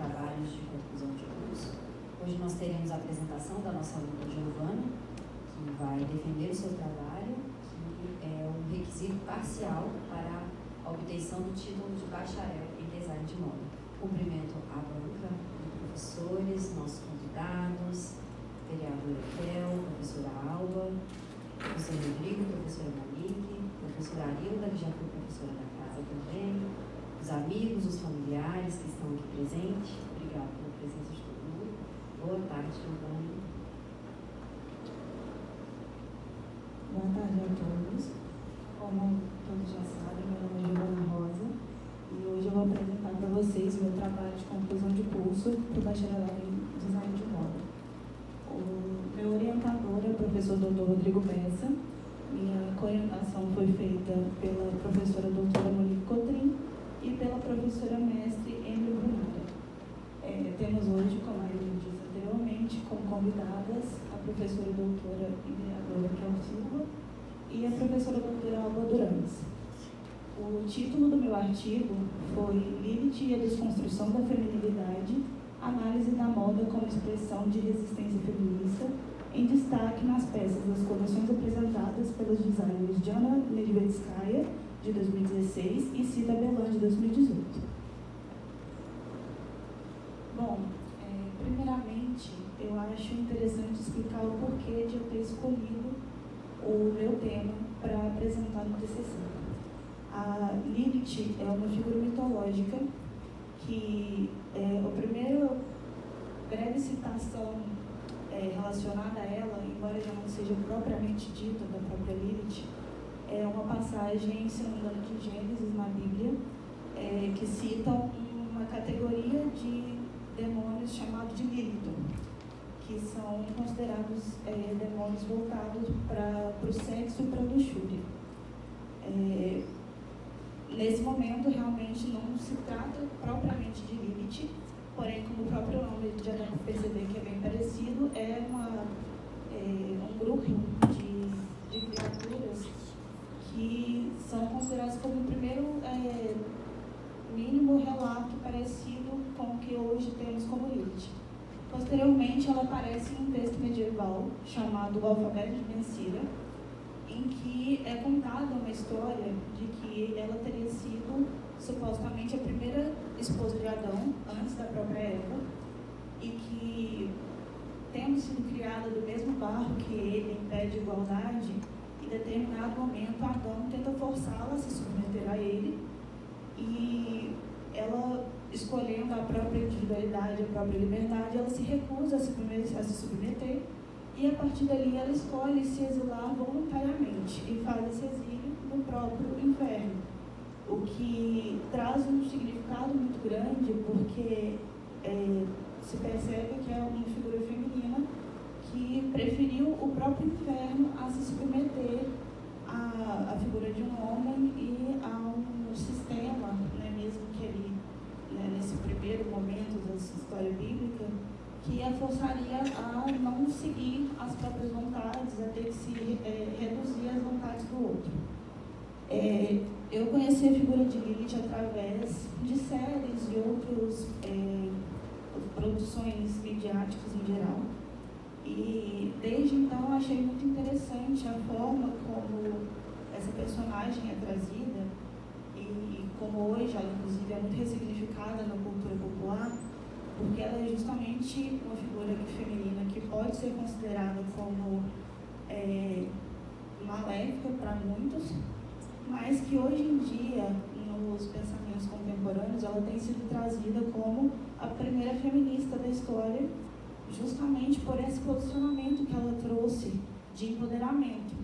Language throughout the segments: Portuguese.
trabalhos de conclusão de curso. Hoje nós teremos a apresentação da nossa aluna Giovana, que vai defender o seu trabalho, que é um requisito parcial para a obtenção do título de bacharel em design de moda. Cumprimento a banca de professores, nossos convidados, vereadora Kel, professora Alba, professor Rodrigo, professora Monique, professora Arilda, que já foi professora da casa também, os amigos, os familiares que estão aqui presentes. Obrigada pela presença de todo mundo. Boa tarde, Giovana. Boa tarde a todos. Como todos já sabem, meu nome é Giovana Rosa e hoje eu vou apresentar para vocês o meu trabalho de conclusão de curso para o bacharelado em design de moda. O meu orientador é o professor Dr. Rodrigo Bessa. Minha coorientação foi feita pela professora doutora Monique Cotrim e pela professora mestre Emily Brunada. Temos hoje, como a Emily disse anteriormente, como convidadas a professora doutora e vereadora Kel Silva e a professora doutora Alba Durans. O título do meu artigo foi Lilith e a Desconstrução da Feminilidade, Análise da Moda como Expressão de Resistência Feminista, em destaque nas peças das coleções apresentadas pelos designers Diana Nedvedskaya, de 2016, e Cida Belan, de 2018. Bom, primeiramente, eu acho interessante explicar o porquê de eu ter escolhido o meu tema para apresentar no TCC. A Lilith é uma figura mitológica que a primeira breve citação relacionada a ela, embora já não seja propriamente dita da própria Lilith, é uma passagem, se não me engano, de Gênesis na Bíblia, que citam uma categoria de demônios chamados de Lilith, que são considerados demônios voltados para o sexo e para a luxúria. Nesse momento, realmente não se trata propriamente de Lilith, porém, como o próprio nome já dá para perceber que é bem parecido, é um grupo de criaturas que são consideradas como o primeiro mínimo relato parecido com o que hoje temos como Lilith. Posteriormente, ela aparece em um texto medieval chamado O Alfabeto de Mencira, em que é contada uma história de que ela teria sido supostamente a primeira esposa de Adão, antes da própria Eva, e que, tendo sido criada do mesmo barro que ele, em pé de igualdade, em determinado momento Adão tenta forçá-la a se submeter a ele, e ela, escolhendo a própria individualidade, a própria liberdade, ela se recusa a se submeter, e a partir dali ela escolhe se exilar voluntariamente e faz esse exílio no próprio inferno, o que traz um significado muito grande, porque se percebe que é uma figura feminina que preferiu o próprio inferno a se submeter à figura de um homem e a um sistema, né, mesmo que ele, nesse primeiro momento da história bíblica, que a forçaria a não seguir as próprias vontades, a ter que se reduzir às vontades do outro. Eu conheci a figura de Lilith através de séries e outras produções midiáticas em geral. E desde então eu achei muito interessante a forma como essa personagem é trazida e como hoje ela inclusive é muito ressignificada na cultura popular, porque ela é justamente uma figura feminina que pode ser considerada como maléfica para muitos, mas que hoje em dia, nos pensamentos contemporâneos, ela tem sido trazida como a primeira feminista da história, justamente por esse posicionamento que ela trouxe de empoderamento.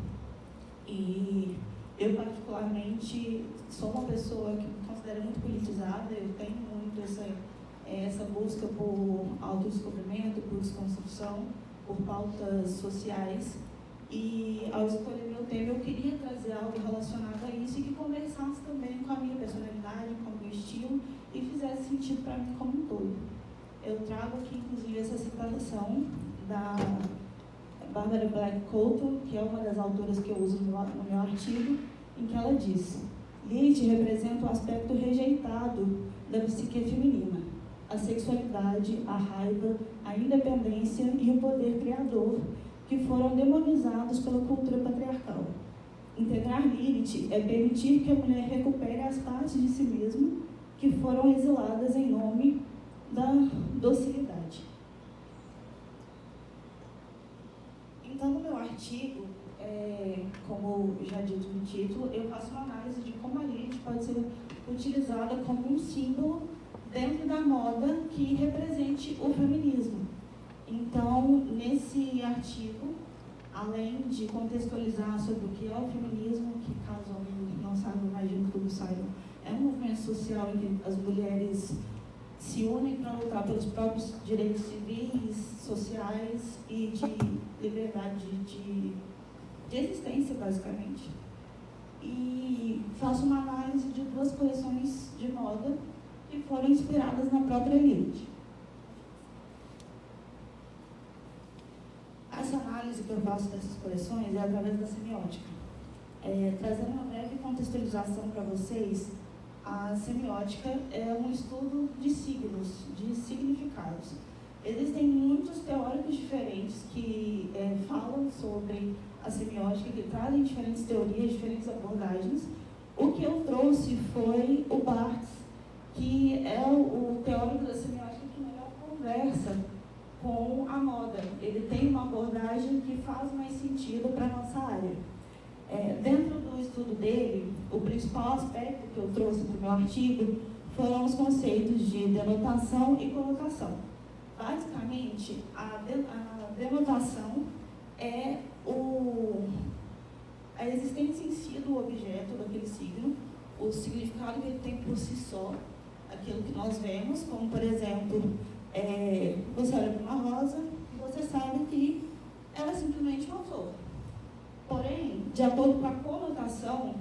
E eu, particularmente, sou uma pessoa que me considero muito politizada, eu tenho muito essa busca por autodescobrimento, por desconstrução, por pautas sociais. E, ao escolher meu tema, eu queria trazer algo relacionado a isso e que conversasse também com a minha personalidade, com o meu estilo e fizesse sentido para mim como um todo. Eu trago aqui, inclusive, essa citação da Barbara Black Colton, que é uma das autoras que eu uso no meu artigo, em que ela diz: Lilith representa o aspecto rejeitado da psique feminina, a sexualidade, a raiva, a independência e o poder criador que foram demonizados pela cultura patriarcal. Integrar Lilith é permitir que a mulher recupere as partes de si mesma que foram exiladas em nome da docilidade. Então, no meu artigo, como já dito no título, eu faço uma análise de como a Lilith pode ser utilizada como um símbolo dentro da moda que represente o feminismo. Então, nesse artigo, além de contextualizar sobre o que é o feminismo, que caso alguém não saiba, imagino que todos saibam, é um movimento social em que as mulheres se unem para lutar pelos próprios direitos civis, sociais e de liberdade de existência, basicamente. E faço uma análise de 2 coleções de moda que foram inspiradas na própria Lilith. Essa análise que eu faço dessas coleções é através da semiótica. Trazendo uma breve contextualização para vocês, a semiótica é um estudo de signos, de significados. Existem muitos teóricos diferentes que falam sobre a semiótica, que trazem diferentes teorias, diferentes abordagens. O que eu trouxe foi o Barthes, que é o teórico da semiótica que melhor conversa com a moda. Ele tem uma abordagem que faz mais sentido para a nossa área. Dentro do estudo dele, o principal aspecto que eu trouxe para o meu artigo foram os conceitos de denotação e conotação. Basicamente, a denotação é a existência em si do objeto, daquele signo, o significado que ele tem por si só, aquilo que nós vemos, como, por exemplo, você olha para uma rosa e você sabe que ela é simplesmente uma flor. Porém, de acordo com a conotação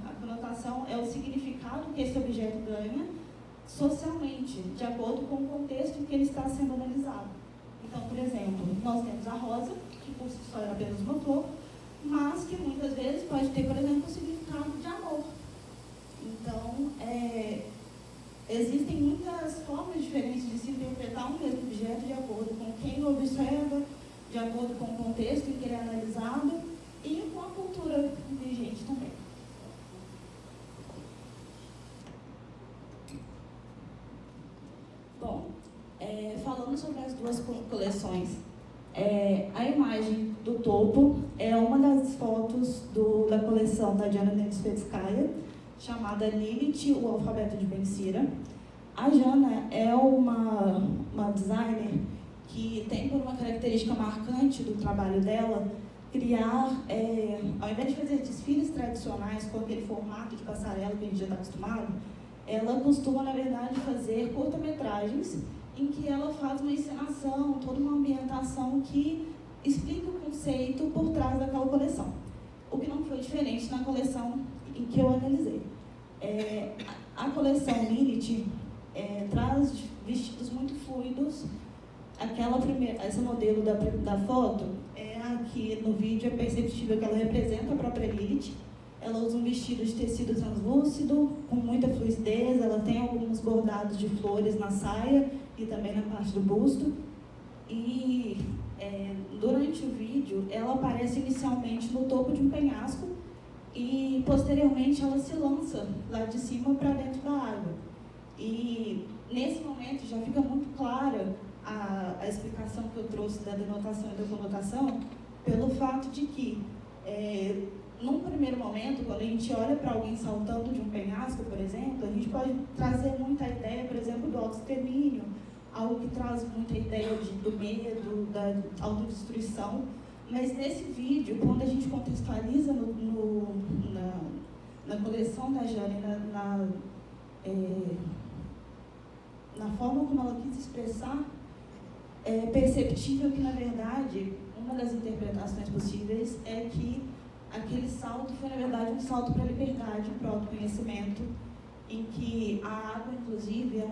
é o significado que esse objeto ganha socialmente, de acordo com o contexto em que ele está sendo analisado. Então, por exemplo, nós temos a rosa, que por si só é apenas uma flor, mas que muitas vezes pode ter, por exemplo, o significado de amor. Então, existem muitas formas diferentes de se interpretar um mesmo objeto de acordo com quem o observa, de acordo com o contexto em que ele é analisado e com a cultura vigente também. Bom, falando sobre as 2 coleções, a imagem do topo é uma das fotos da coleção da Jana Nentsvetskaya, chamada Lilith, o alfabeto de Ben Sira. A Jana é uma designer que tem por uma característica marcante do trabalho dela criar, ao invés de fazer desfiles tradicionais com aquele formato de passarela que a gente já está acostumado, ela costuma, na verdade, fazer curta-metragens em que ela faz uma encenação, toda uma ambientação que explica o conceito por trás daquela coleção. O que não foi diferente na coleção em que eu analisei. A coleção Lilith traz vestidos muito fluidos. Essa modelo da foto, aqui no vídeo é perceptível que ela representa a própria Lilith. Ela usa um vestido de tecido translúcido, com muita fluidez, ela tem alguns bordados de flores na saia e também na parte do busto. E durante o vídeo, ela aparece inicialmente no topo de um penhasco e posteriormente ela se lança lá de cima para dentro da água. E nesse momento já fica muito clara a explicação que eu trouxe da denotação e da conotação, pelo fato de que, num primeiro momento, quando a gente olha para alguém saltando de um penhasco, por exemplo, a gente pode trazer muita ideia, por exemplo, do autoextermínio, algo que traz muita ideia do medo, da autodestruição. Mas nesse vídeo, quando a gente contextualiza na coleção da Jane, na forma como ela quis expressar, é perceptível que, na verdade, uma das interpretações possíveis é que aquele salto foi, na verdade, um salto para a liberdade, para o autoconhecimento, em que a água, inclusive, é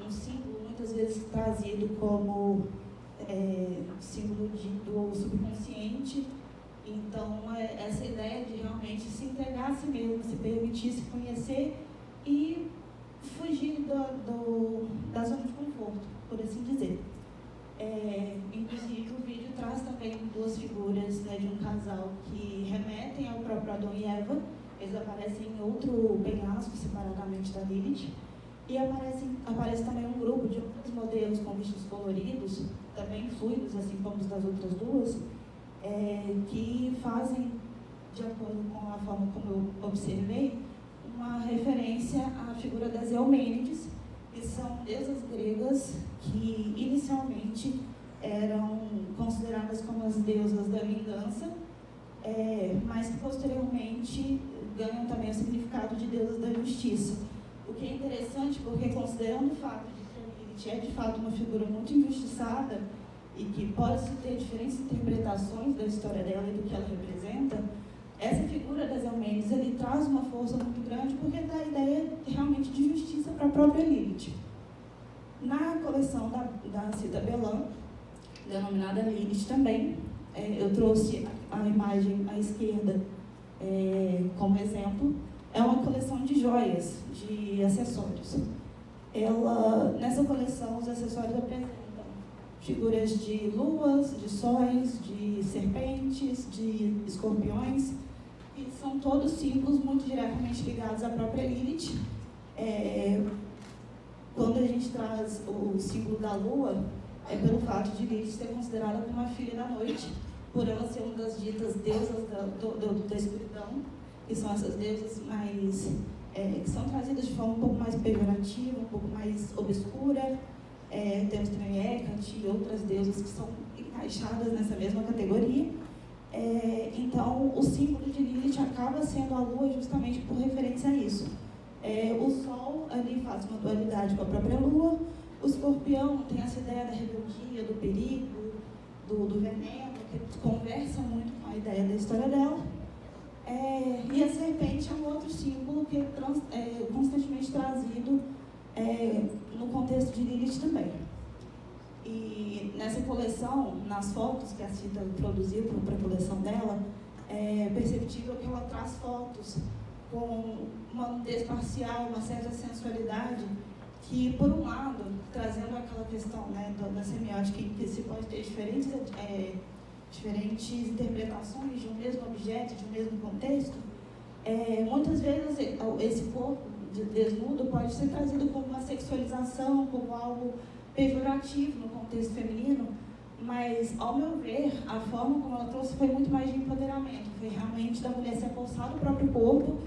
um símbolo muitas vezes trazido como símbolo do subconsciente. Então, essa ideia de realmente se entregar a si mesmo, se permitir se conhecer e fugir da zona de conforto, por assim dizer. Inclusive, o vídeo traz também duas figuras, né, de um casal que remetem ao próprio Adão e Eva. Eles aparecem em outro penhasco, separadamente da Lilith. E aparece também um grupo de outros modelos com vestidos coloridos, também fluidos, assim como os das outras duas, que fazem, de acordo com a forma como eu observei, uma referência à figura das Eumênides, que são deusas gregas que inicialmente eram consideradas como as deusas da vingança, mas que posteriormente ganham também o significado de deusas da justiça. O que é interessante, porque considerando o fato de que a Lilith é de fato uma figura muito injustiçada e que pode-se ter diferentes interpretações da história dela e do que ela representa, essa figura das Eumênides, ele traz uma força muito grande porque dá a ideia realmente de justiça para a própria Lilith. Na coleção da Cida Belan, denominada Lilith também, eu trouxe a imagem à esquerda como exemplo. É uma coleção de joias, de acessórios. Nessa coleção, os acessórios apresentam figuras de luas, de sóis, de serpentes, de escorpiões, e são todos símbolos muito diretamente ligados à própria Lilith. Quando a gente traz o símbolo da lua, é pelo fato de Lilith ser considerada como uma filha da noite, por ela ser uma das ditas deusas da escuridão, que são essas deusas mais, que são trazidas de forma um pouco mais pejorativa, um pouco mais obscura. Temos também Hecate e outras deusas que são encaixadas nessa mesma categoria. Então, o símbolo de Lilith acaba sendo a lua justamente por referência a isso. O sol ali faz uma dualidade com a própria lua. O escorpião tem essa ideia da rebeldia, do perigo, do veneno, que conversa muito com a ideia da história dela. E a serpente é um outro símbolo que é constantemente trazido no contexto de Lilith também. E nessa coleção, nas fotos que a Cida produziu para a coleção dela, é perceptível que ela traz fotos com uma nudez parcial, uma certa sensualidade, que, por um lado, trazendo aquela questão, né, da semiótica, que se pode ter diferentes interpretações de um mesmo objeto, de um mesmo contexto, muitas vezes esse corpo desnudo pode ser trazido como uma sexualização, como algo pejorativo no contexto feminino, mas, ao meu ver, a forma como ela trouxe foi muito mais de empoderamento, foi realmente da mulher se apossar do próprio corpo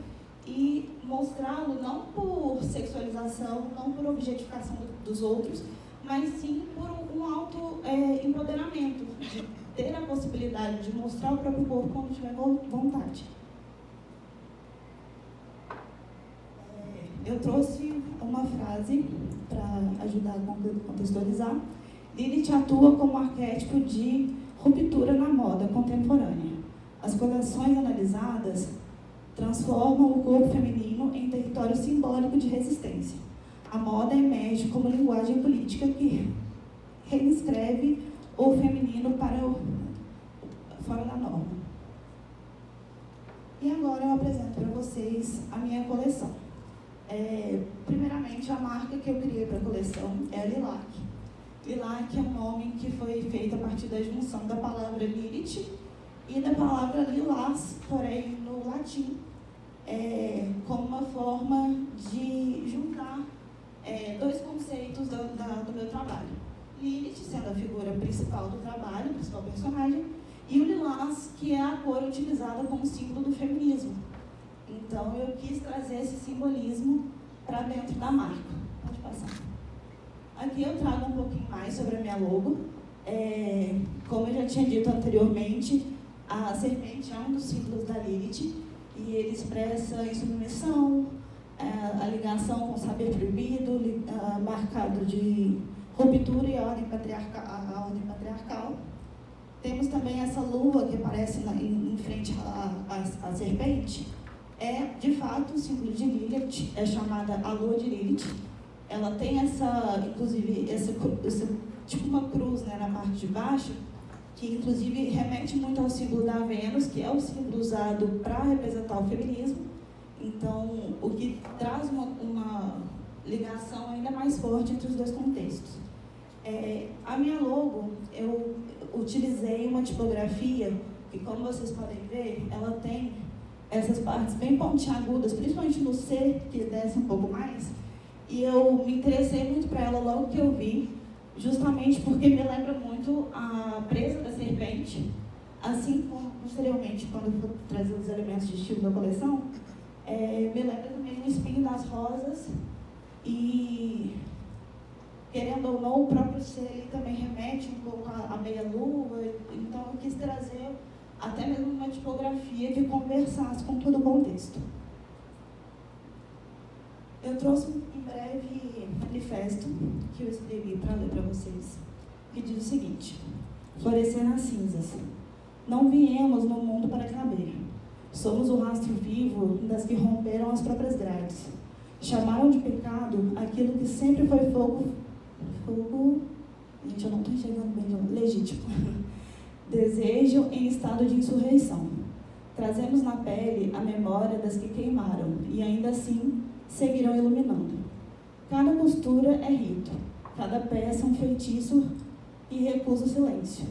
e mostrá-lo não por sexualização, não por objetificação dos outros, mas sim por um auto-empoderamento, de ter a possibilidade de mostrar o próprio corpo quando tiver vontade. Eu trouxe uma frase para ajudar a contextualizar. Lilith atua como arquétipo de ruptura na moda contemporânea. As coleções analisadas transformam o corpo feminino em território simbólico de resistência. A moda emerge como linguagem política que reinscreve o feminino fora da norma. E agora eu apresento para vocês a minha coleção. Primeiramente, a marca que eu criei para a coleção é a Lilac. Lilac é um nome que foi feito a partir da junção da palavra Lilith e da palavra lilás, porém no latim, como uma forma de juntar dois conceitos do meu trabalho. Lilith sendo a figura principal do trabalho, o principal personagem, e o lilás, que é a cor utilizada como símbolo do feminismo. Então, eu quis trazer esse simbolismo para dentro da marca. Pode passar. Aqui eu trago um pouquinho mais sobre a minha logo. Como eu já tinha dito anteriormente, a serpente é um dos símbolos da Lilith e ele expressa a insubmissão, a ligação com o saber proibido, marcado de ruptura e a ordem patriarcal. Temos também essa lua que aparece em frente à serpente. De fato, o símbolo de Lilith, é chamada a lua de Lilith. Ela tem inclusive, tipo uma cruz, né, na parte de baixo, que inclusive remete muito ao símbolo da Vênus, que é o símbolo usado para representar o feminismo. Então, o que traz ligação ainda mais forte entre os dois contextos. A minha logo, eu utilizei uma tipografia que, como vocês podem ver, ela tem essas partes bem pontiagudas, principalmente no C, que desce um pouco mais, e eu me interessei muito para ela logo que eu vi, justamente porque me lembra muito a presa da serpente, assim como, posteriormente, quando eu for trazer os elementos de estilo da coleção, me lembra também o espinho das rosas, e, querendo ou não, o próprio C ele também remete um pouco à meia-lua, então eu quis trazer até mesmo uma tipografia que conversasse com todo o contexto. Eu trouxe um breve manifesto que eu escrevi para ler para vocês, que diz o seguinte: florescer nas cinzas. Não viemos no mundo para caber. Somos o rastro vivo das que romperam as próprias grades. Chamaram de pecado aquilo que sempre foi fogo, gente, eu não estou enxergando bem, legítimo. Desejo em estado de insurreição. Trazemos na pele a memória das que queimaram e ainda assim seguirão iluminando. Cada costura é rito, cada peça um feitiço e recusa o silêncio.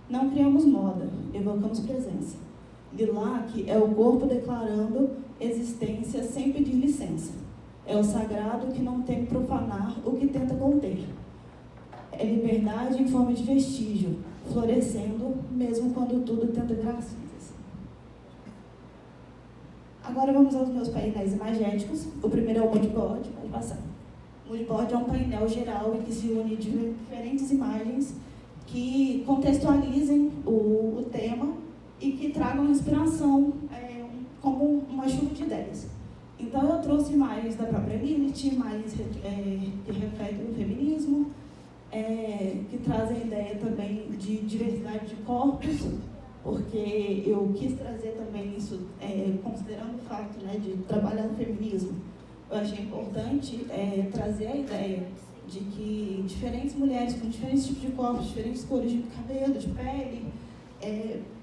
Não criamos moda, evocamos presença. Lilac é o corpo declarando existência sem pedir licença. É o sagrado que não tem profanar o que tenta conter. É liberdade em forma de vestígio, florescendo mesmo quando tudo tenta virar cinzas. Agora vamos aos meus painéis imagéticos. O primeiro é o moodboard, pode passar. O moodboard é um painel geral em que se une diferentes imagens que contextualizem o tema e que tragam inspiração como uma chuva de ideias. Então eu trouxe imagens da própria Lilith, imagens que refletem o feminismo, que trazem a ideia também de diversidade de corpos, porque eu quis trazer também isso, considerando o fato de trabalhar no feminismo. Eu achei importante trazer a ideia de que diferentes mulheres com diferentes tipos de corpos, diferentes cores de cabelo, de pele,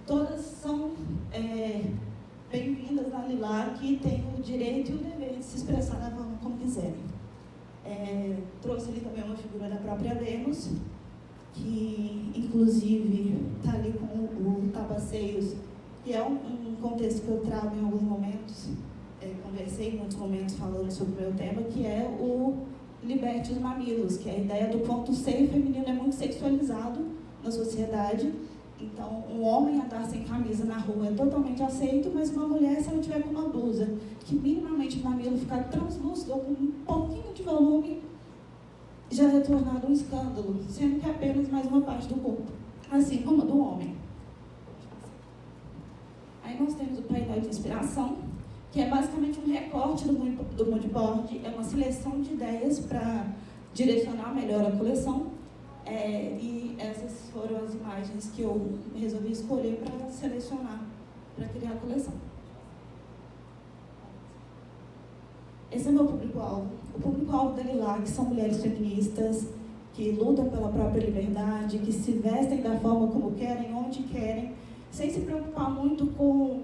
todas são bem-vindas na Lilac e têm o direito e o dever de se expressar da forma como quiserem. Trouxe ali também uma figura da própria Vênus, que inclusive está ali com o Tabaceios, que é um contexto que eu trago em alguns momentos, conversei em muitos momentos falando sobre o meu tema, que é o liberte os mamilos, que é a ideia do ponto seio feminino é muito sexualizado na sociedade. Então, um homem andar sem camisa na rua é totalmente aceito, mas uma mulher, se ela tiver com uma blusa que minimamente o mamilo ficar translúcido ou com um pouquinho de volume, já é tornado um escândalo, sendo que é apenas mais uma parte do corpo, assim como a do homem. Aí nós temos o painel de inspiração, que é basicamente um recorte do moodboard, é uma seleção de ideias para direcionar melhor a coleção. E essas foram as imagens que eu resolvi escolher para selecionar, para criar a coleção. Esse é meu público-alvo. O público-alvo da Lilac são mulheres feministas que lutam pela própria liberdade, que se vestem da forma como querem, onde querem, sem se preocupar muito com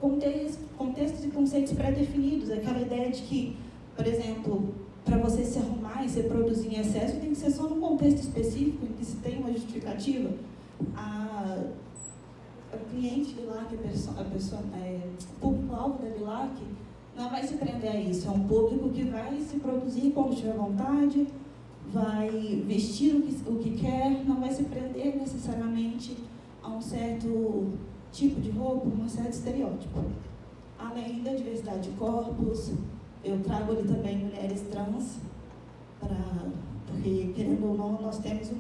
contextos e conceitos pré-definidos. Aquela ideia de que, por exemplo, para você se arrumar e se produzir em excesso, tem que ser só num contexto específico, em que se tem uma justificativa. A cliente de Lilac, o público-alvo da Lilac, não vai se prender a isso. É um público que vai se produzir quando tiver vontade, vai vestir o que quer, não vai se prender necessariamente a um certo tipo de roupa, um certo estereótipo. Além da diversidade de corpos, eu trago ali também mulheres trans, porque, querendo ou não, nós temos um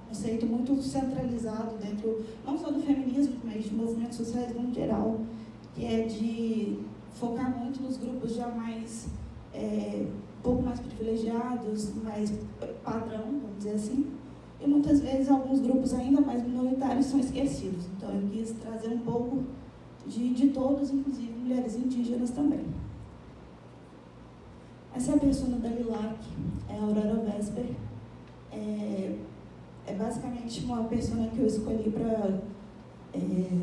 conceito muito centralizado dentro, não só do feminismo, mas de movimentos sociais no geral, que é de focar muito nos grupos já mais, um pouco mais privilegiados, mais padrão, vamos dizer assim, e muitas vezes alguns grupos ainda mais minoritários são esquecidos. Então eu quis trazer um pouco de todos, inclusive mulheres indígenas também. Essa é a persona da Lilac, é a Aurora Vesper. É basicamente uma persona que eu escolhi para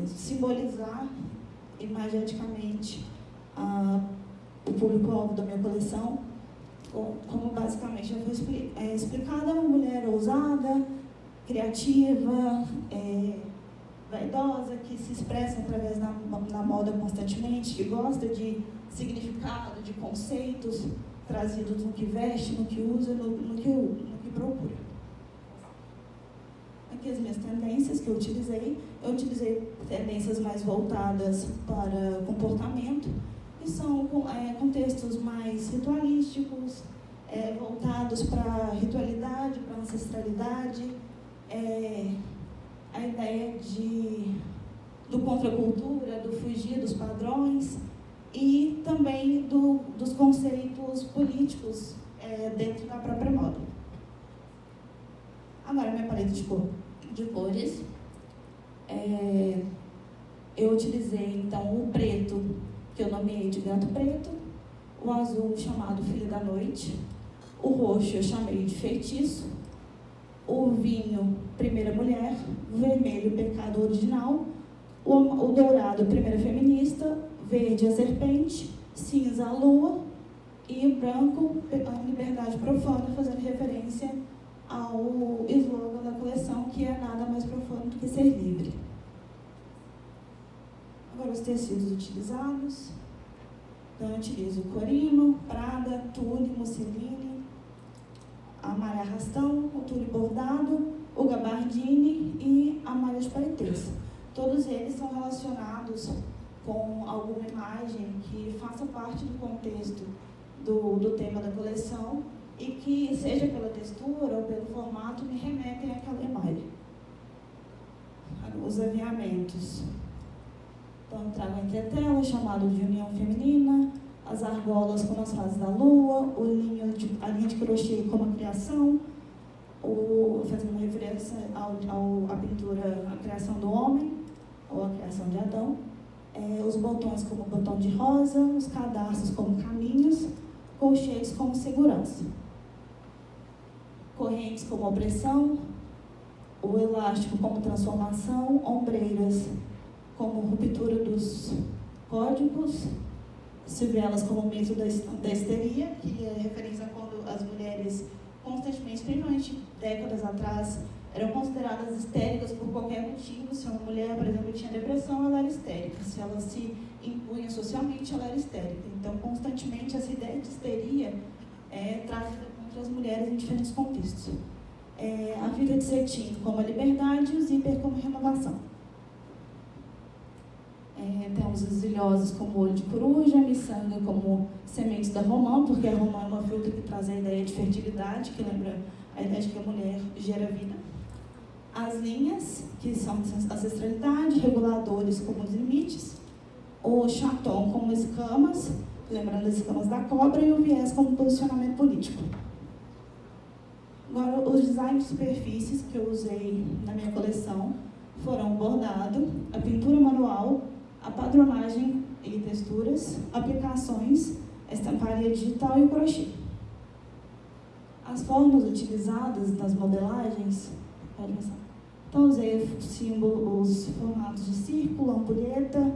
simbolizar imageticamente o público-alvo da minha coleção. Como basicamente já foi explicado, é uma mulher ousada, criativa, vaidosa, que se expressa através da moda constantemente, que gosta de significado, de conceitos trazidos no que veste, no que usa, no que procura. Aqui as minhas tendências que eu utilizei tendências mais voltadas para comportamento, que são contextos mais ritualísticos, voltados para a ritualidade, para a ancestralidade, a ideia do contracultura, do fugir dos padrões e também dos conceitos políticos dentro da própria moda. Agora, minha paleta de cores. Eu utilizei, então, o preto, que eu nomeei de gato preto, o azul, chamado filho da noite, o roxo eu chamei de feitiço, o vinho, primeira mulher, o vermelho, pecado original, o dourado, primeira feminista, verde, a serpente, cinza, a lua, e o branco, a liberdade profana, fazendo referência ao slogan da coleção, que é nada mais profundo do que ser livre. Agora, os tecidos utilizados. Então, eu utilizo corino, prada, tule, musseline, a malha arrastão, o tule bordado, o gabardine e a malha de paetês. Todos eles são relacionados com alguma imagem que faça parte do contexto do tema da coleção e que, seja pela textura ou pelo formato, me remetem àquela imagem. Os aviamentos. Então, eu trago a entretela, chamado de união feminina, as argolas como as fases da lua, a linha de crochê como a criação, fazendo uma referência à pintura, a criação do homem, ou a criação de Adão, os botões como o botão de rosa, os cadarços como caminhos, colchetes como segurança, correntes como opressão, o elástico como transformação, ombreiras como ruptura dos códigos, civelas como mito da histeria, que é referência a quando as mulheres constantemente, principalmente décadas atrás, eram consideradas histéricas por qualquer motivo. Se uma mulher, por exemplo, tinha depressão, ela era histérica. Se ela se impunha socialmente, ela era histérica. Então, constantemente, essa ideia de histeria é trazida contra as mulheres em diferentes contextos. A fita de cetim como a liberdade e o zíper como renovação. Temos os ilhosos como olho de coruja, miçanga como sementes da romã, porque a romã é uma fruta que traz a ideia de fertilidade, que lembra a ideia de que a mulher gera vida. As linhas, que são ancestralidade, reguladores como os limites, o chaton como escamas, lembrando as escamas da cobra, e o viés como posicionamento político. Agora, os designs de superfícies que eu usei na minha coleção foram o bordado, a pintura manual, a padronagem e texturas, aplicações, a estamparia digital e o crochê. As formas utilizadas nas modelagens, pode começar. Então, usei os formatos de círculo, ampulheta,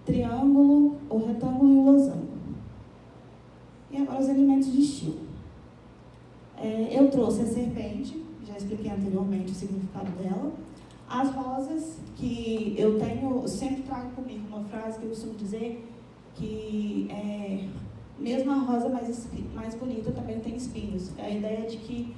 triângulo, o retângulo e o losango. E agora os elementos de estilo. Eu trouxe a serpente, já expliquei anteriormente o significado dela. As rosas, que eu sempre trago comigo uma frase que eu costumo dizer, que mesmo a rosa mais bonita também tem espinhos. É a ideia de que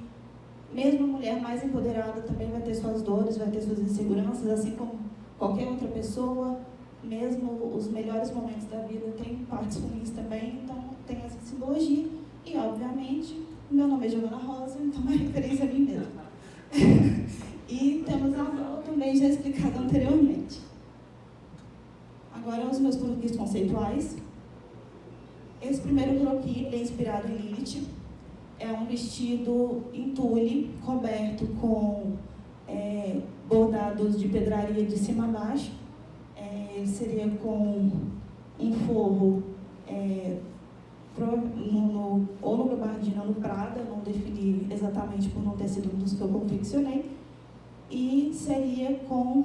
mesmo a mulher mais empoderada também vai ter suas dores, vai ter suas inseguranças, assim como qualquer outra pessoa. Mesmo os melhores momentos da vida têm partes ruins também, então tem essa simbologia. E, obviamente, meu nome é Giovana Rosa, então é uma referência a mim mesma. E temos a avó, também já explicado anteriormente. Agora, os meus croquis conceituais. Esse primeiro croquis é inspirado em Lilith. É um vestido em tule, coberto com bordados de pedraria de cima a baixo. Seria com um forro ou no gabardina ou no prada, não defini exatamente por não ter sido um dos que eu confeccionei. E seria com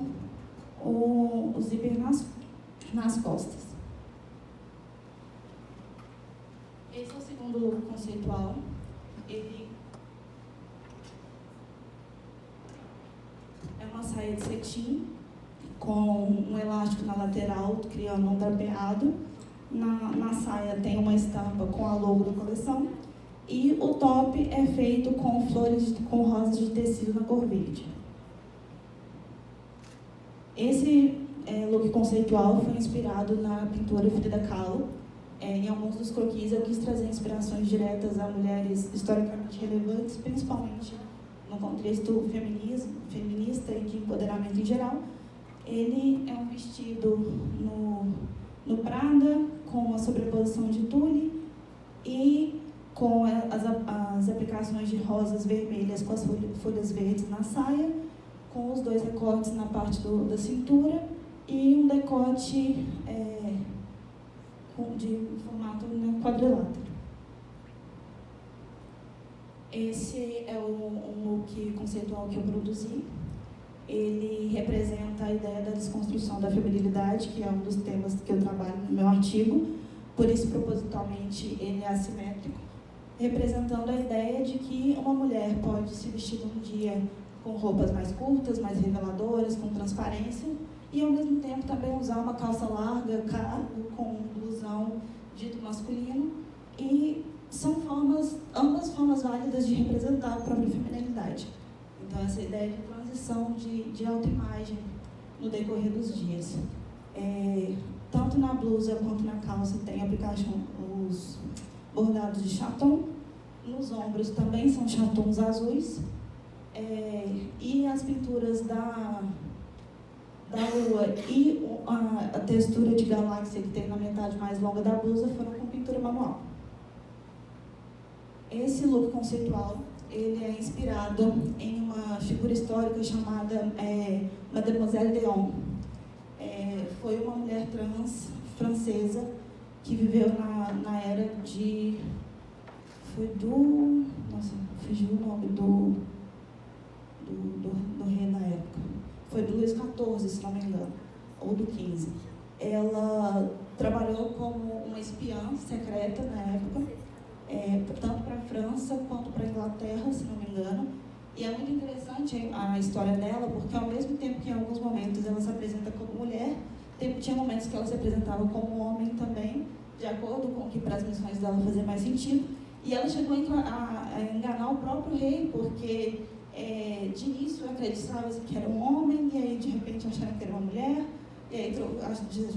o zíper nas costas. Esse é o segundo look conceitual. Ele é uma saia de cetim com um elástico na lateral, criando um drapeado. Na saia tem uma estampa com a logo da coleção. E o top é feito com flores, com rosas de tecido na cor verde. Esse look conceitual foi inspirado na pintora Frida Kahlo. Em alguns dos croquis eu quis trazer inspirações diretas a mulheres historicamente relevantes, principalmente no contexto feminista e de empoderamento em geral. Ele é um vestido no Prada, com uma sobreposição de tule e com as aplicações de rosas vermelhas com as folhas verdes na saia, com os dois recortes na parte da cintura e um decote de formato quadrilátero. Esse é um look conceitual que eu produzi. Ele representa a ideia da desconstrução da feminilidade, que é um dos temas que eu trabalho no meu artigo, por isso, propositalmente, ele é assimétrico, representando a ideia de que uma mulher pode se vestir num dia com roupas mais curtas, mais reveladoras, com transparência, e ao mesmo tempo também usar uma calça larga, cargo, com um blusão dito masculino, e são ambas formas válidas de representar a própria feminilidade. Então, essa ideia de transição de autoimagem no decorrer dos dias. Tanto na blusa quanto na calça tem aplicação, os bordados de chaton. Nos ombros também são chatons azuis. E as pinturas da lua e a textura de galáxia que tem na metade mais longa da blusa foram com pintura manual. Esse look conceitual ele é inspirado em uma figura histórica chamada Mademoiselle Léon. Foi uma mulher trans francesa que viveu na era de... fugiu o nome do rei na época. Foi do Luís XIV, se não me engano, ou do XV. Ela trabalhou como uma espiã secreta na época, tanto para a França quanto para a Inglaterra, se não me engano. E é muito interessante a história dela, porque ao mesmo tempo que em alguns momentos ela se apresenta como mulher, tinha momentos que ela se apresentava como homem também, de acordo com o que para as missões dela fazia mais sentido. E ela chegou a enganar o próprio rei, porque de início acreditava que era um homem, e aí de repente acharam que era uma mulher, e aí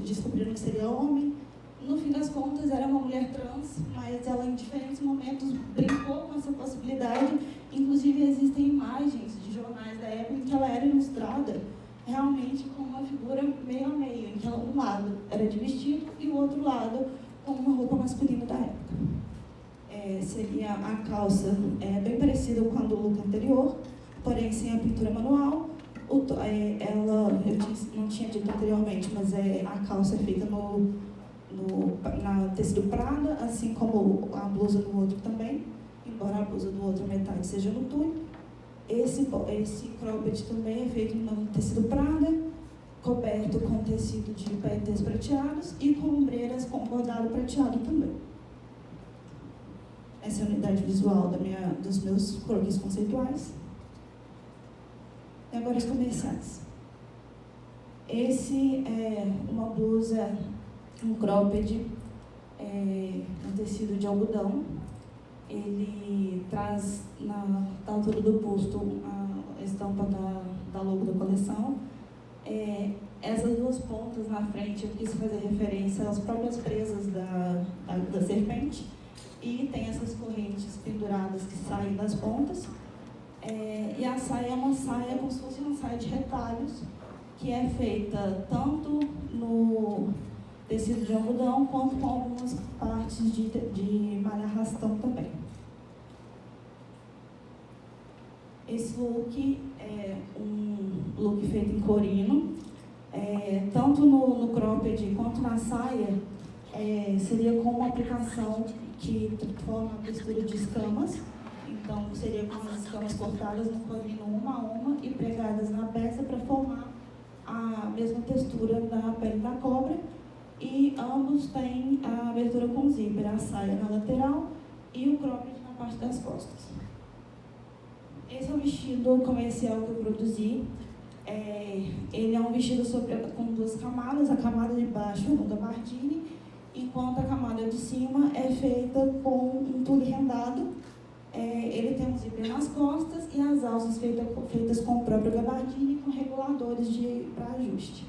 descobriram que seria homem. No fim das contas, era uma mulher trans, mas ela em diferentes momentos brincou com essa possibilidade. Inclusive, existem imagens de jornais da época em que ela era ilustrada realmente com uma figura meio a meio, em que um lado era de vestido e o outro lado com uma roupa masculina da época. Seria a calça bem parecida com a do look anterior, porém sem a pintura manual. Eu não tinha dito anteriormente, mas a calça é feita na tecido Prada, assim como a blusa do outro também, embora a blusa do outro metade seja no tule. Esse cropped também é feito no tecido Prada, coberto com tecido de paetês prateados e com ombreiras com bordado prateado também. Essa é a unidade visual dos meus croquis conceituais. E agora os comerciais. Esse é uma blusa, um cropped, um tecido de algodão. Ele traz na altura do busto a estampa da logo da coleção. Essas duas pontas na frente eu quis fazer referência às próprias presas da serpente, e tem essas correntes penduradas que saem das pontas. E a saia é uma saia como se fosse uma saia de retalhos, que é feita tanto no tecido de algodão quanto com algumas partes de malha arrastão também. Esse look é um look feito em corino, tanto no cropped quanto na saia, seria com uma aplicação que forma a textura de escamas. Então, seria com as escamas cortadas no corino uma a uma e pregadas na peça para formar a mesma textura da pele da cobra. e ambos têm a abertura com zíper, a saia na lateral e o cropped na parte das costas. Esse é o vestido comercial que eu produzi. Ele é um vestido com 2 camadas, a camada de baixo no gabardine, enquanto a camada de cima é feita com um tule rendado. Ele tem um zíper nas costas e as alças feitas com o próprio gabardine, com reguladores para ajuste.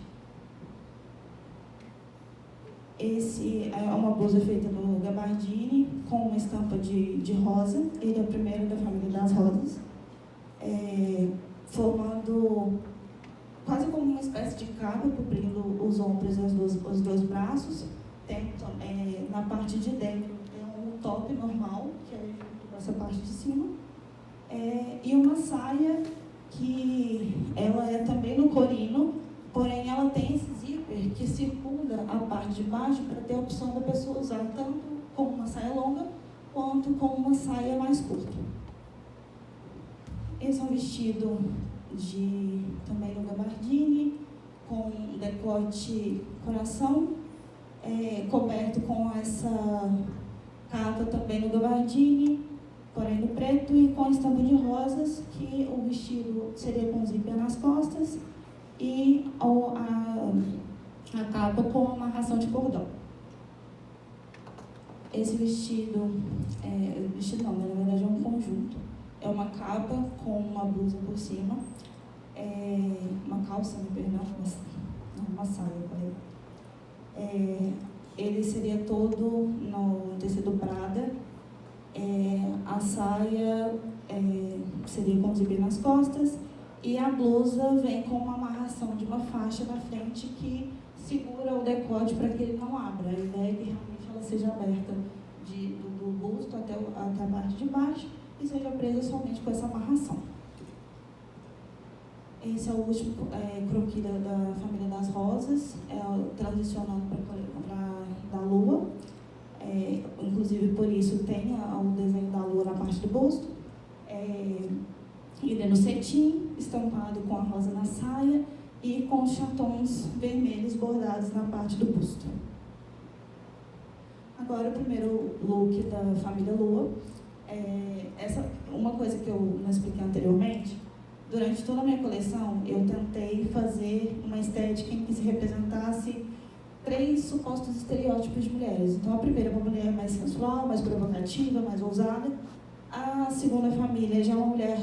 Esse é uma blusa feita no gabardine, com uma estampa de rosa. Ele é o primeiro da família das rosas, formando quase como uma espécie de capa, cobrindo os ombros e os dois braços. Tem, na parte de dentro, tem um top normal, que é essa parte de cima, e uma saia que ela é também no corino, porém ela tem esse zíper que circunda a parte de baixo para ter a opção da pessoa usar tanto como uma saia longa quanto com uma saia mais curta. Esse é um vestido também no gabardine, com decote coração, coberto com essa capa também no gabardine, porém no preto, e com estampa de rosas, que o vestido seria com zíper nas costas e a capa com amarração de cordão. Esse vestido, na verdade é um conjunto, é uma capa com uma blusa por cima, uma calça, uma saia, ele seria todo no tecido Prada. A saia seria com zíper nas costas e a blusa vem com uma amarração de uma faixa na frente que segura o decote para que ele não abra. A ideia é que realmente ela seja aberta do busto até a parte de baixo e seja presa somente com essa amarração. Esse é o último croquis da família das rosas, transicionando para da lua. Inclusive por isso tem o desenho da lua na parte do busto. Ele é no cetim, estampado com a rosa na saia e com chatons vermelhos bordados na parte do busto. Agora o primeiro look da família Lua. Uma coisa que eu não expliquei anteriormente, durante toda a minha coleção eu tentei fazer uma estética em que se representasse 3 supostos estereótipos de mulheres. Então a primeira é uma mulher mais sensual, mais provocativa, mais ousada. A segunda família já é uma mulher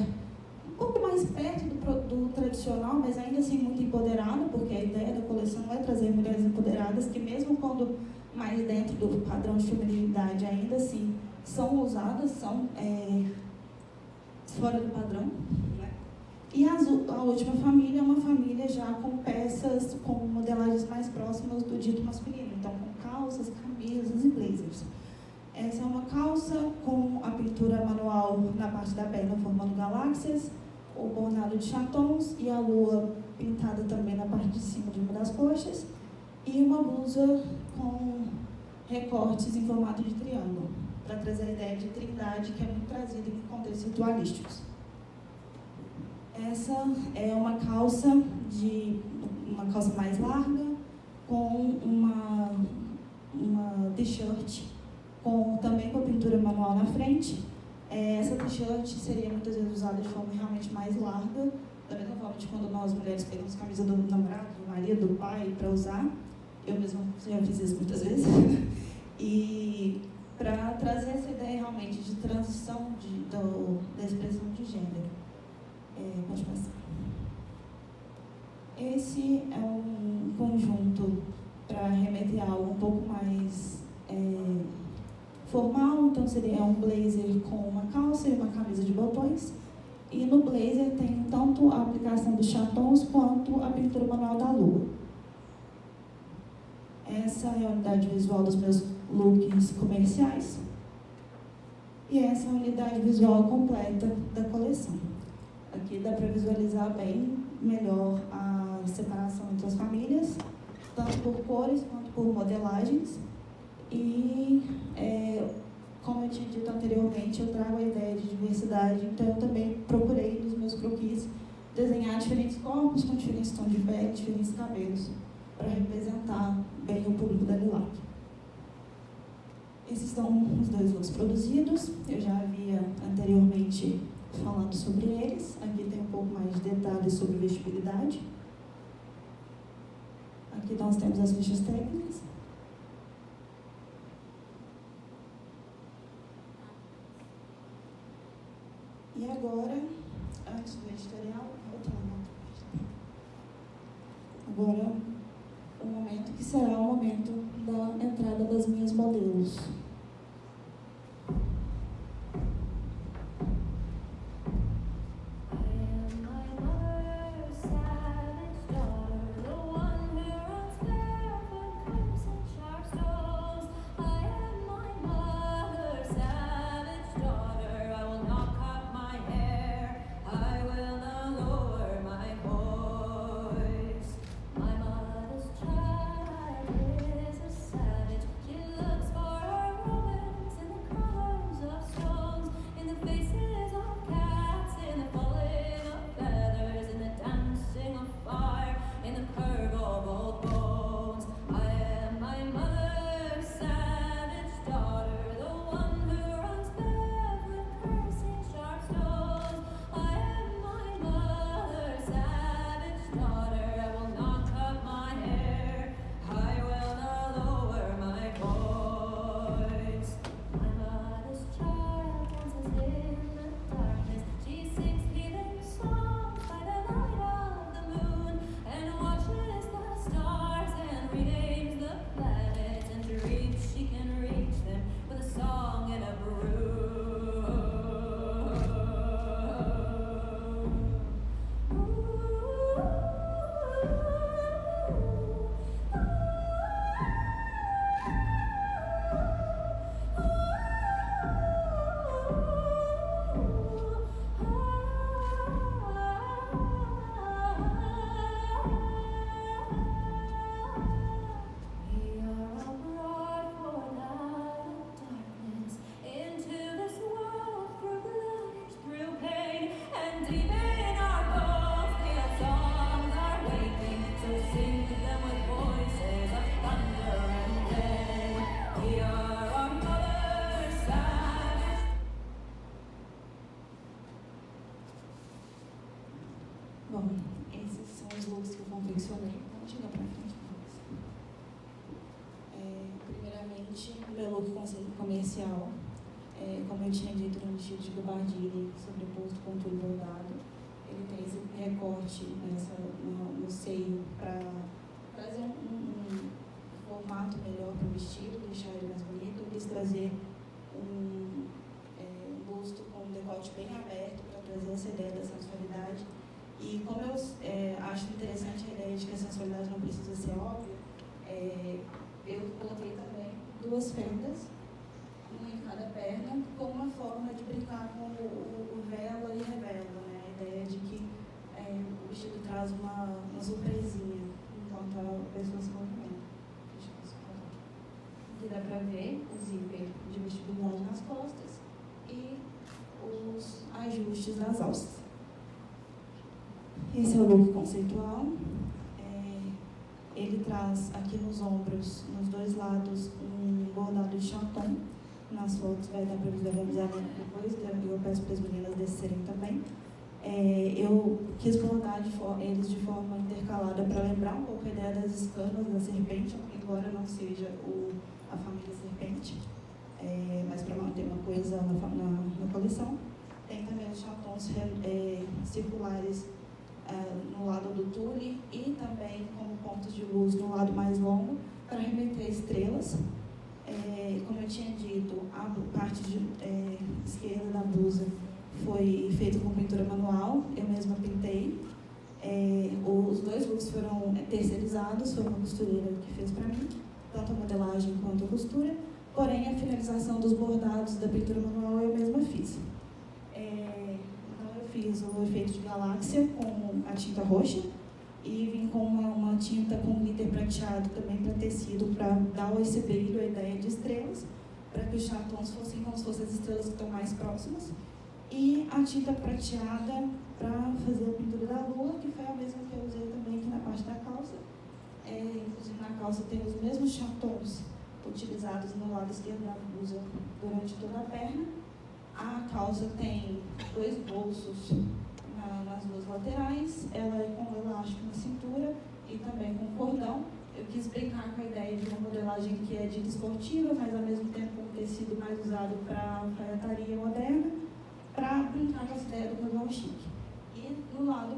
um pouco mais perto do tradicional, mas ainda assim muito empoderada, porque a ideia da coleção é trazer mulheres empoderadas que, mesmo quando mais dentro do padrão de feminilidade, ainda assim são ousadas, são fora do padrão. E a última família é uma família já com peças, com modelagens mais próximas do dito masculino, então com calças, camisas e blazers. Essa é uma calça com a pintura manual na parte da perna formando galáxias, o bordado de chatons e a lua pintada também na parte de cima de uma das coxas, e uma blusa com recortes em formato de triângulo, para trazer a ideia de trindade que é muito trazida em contextos ritualísticos. Essa é uma calça mais larga, com uma t-shirt, também com a pintura manual na frente. Essa t-shirt seria muitas vezes usada de forma realmente mais larga, da mesma forma de quando nós mulheres pegamos camisa do namorado, do marido, do pai para usar. Eu mesma já fiz isso muitas vezes. E para trazer essa ideia realmente de transição da expressão de gênero. Pode passar. Esse é um conjunto para remeter a algo um pouco mais formal, então seria um blazer com uma calça e uma camisa de botões. E no blazer tem tanto a aplicação dos chatons quanto a pintura manual da lua. Essa é a unidade visual dos meus looks comerciais. E essa é a unidade visual completa da coleção. Aqui dá para visualizar bem melhor a separação entre as famílias, tanto por cores quanto por modelagens. E, como eu tinha dito anteriormente, eu trago a ideia de diversidade, então eu também procurei nos meus croquis desenhar diferentes corpos com diferentes tons de pele, diferentes cabelos, para representar bem o público da Lilac. Esses são os 2 looks produzidos. Eu já havia anteriormente falado sobre eles. Aqui tem um pouco mais de detalhes sobre vestibilidade. Aqui nós temos as fichas técnicas. E agora, antes do editorial, agora o momento que será o momento da entrada das minhas modelos. Bom, esses são os looks que eu confeccionei. Vamos chegar para frente. Primeiramente, o meu look comercial, como eu tinha dito, no vestido de gabardine sobreposto com tudo bordado. Ele tem esse recorte no seio para trazer um formato melhor para o vestido, deixar ele mais bonito. Eu quis trazer um busto com um decote bem aberto para trazer essa ideia da sensualidade. E como eu acho interessante a ideia de que a sensualidade não precisa ser óbvia, eu coloquei também 2 fendas, uma em cada perna, como uma forma de brincar com o vela e revela, né? A ideia de que o vestido traz uma surpresinha enquanto a pessoa se movimenta. Aqui dá para ver o zíper de vestibilidade nas costas e os ajustes das alças. Esse é o look conceitual. Ele traz aqui nos ombros, nos 2 lados, um bordado de chaton. Nas fotos vai dar para visualizar depois, eu peço para as meninas descerem também. Eu quis bordar eles de forma intercalada para lembrar um pouco a ideia das escamas da serpente, embora não seja a família serpente, mas para manter uma coesão na coleção. Tem também os chatons circulares no lado do tule e também como pontos de luz no lado mais longo para remeter estrelas. Como eu tinha dito, a parte esquerda da blusa foi feita com pintura manual, eu mesma pintei. Os 2 looks foram terceirizados, foi uma costureira que fez para mim, tanto a modelagem quanto a costura, porém a finalização dos bordados da pintura manual eu mesma fiz. Fiz o efeito de galáxia com a tinta roxa e vim com uma tinta com glitter prateado também para tecido, para dar esse brilho, a ideia de estrelas, para que os chatons fossem como se fossem as estrelas que estão mais próximas. E a tinta prateada para fazer a pintura da lua, que foi a mesma que eu usei também aqui na parte da calça. Inclusive na calça tem os mesmos chatons utilizados no lado esquerdo da blusa durante toda a perna. A calça tem 2 bolsos nas 2 laterais, ela é com elástico na cintura e também com cordão. Eu quis brincar com a ideia de uma modelagem que é dita esportiva, mas ao mesmo tempo um tecido mais usado para alfaiataria moderna, para brincar com essa ideia do casual chique. E do lado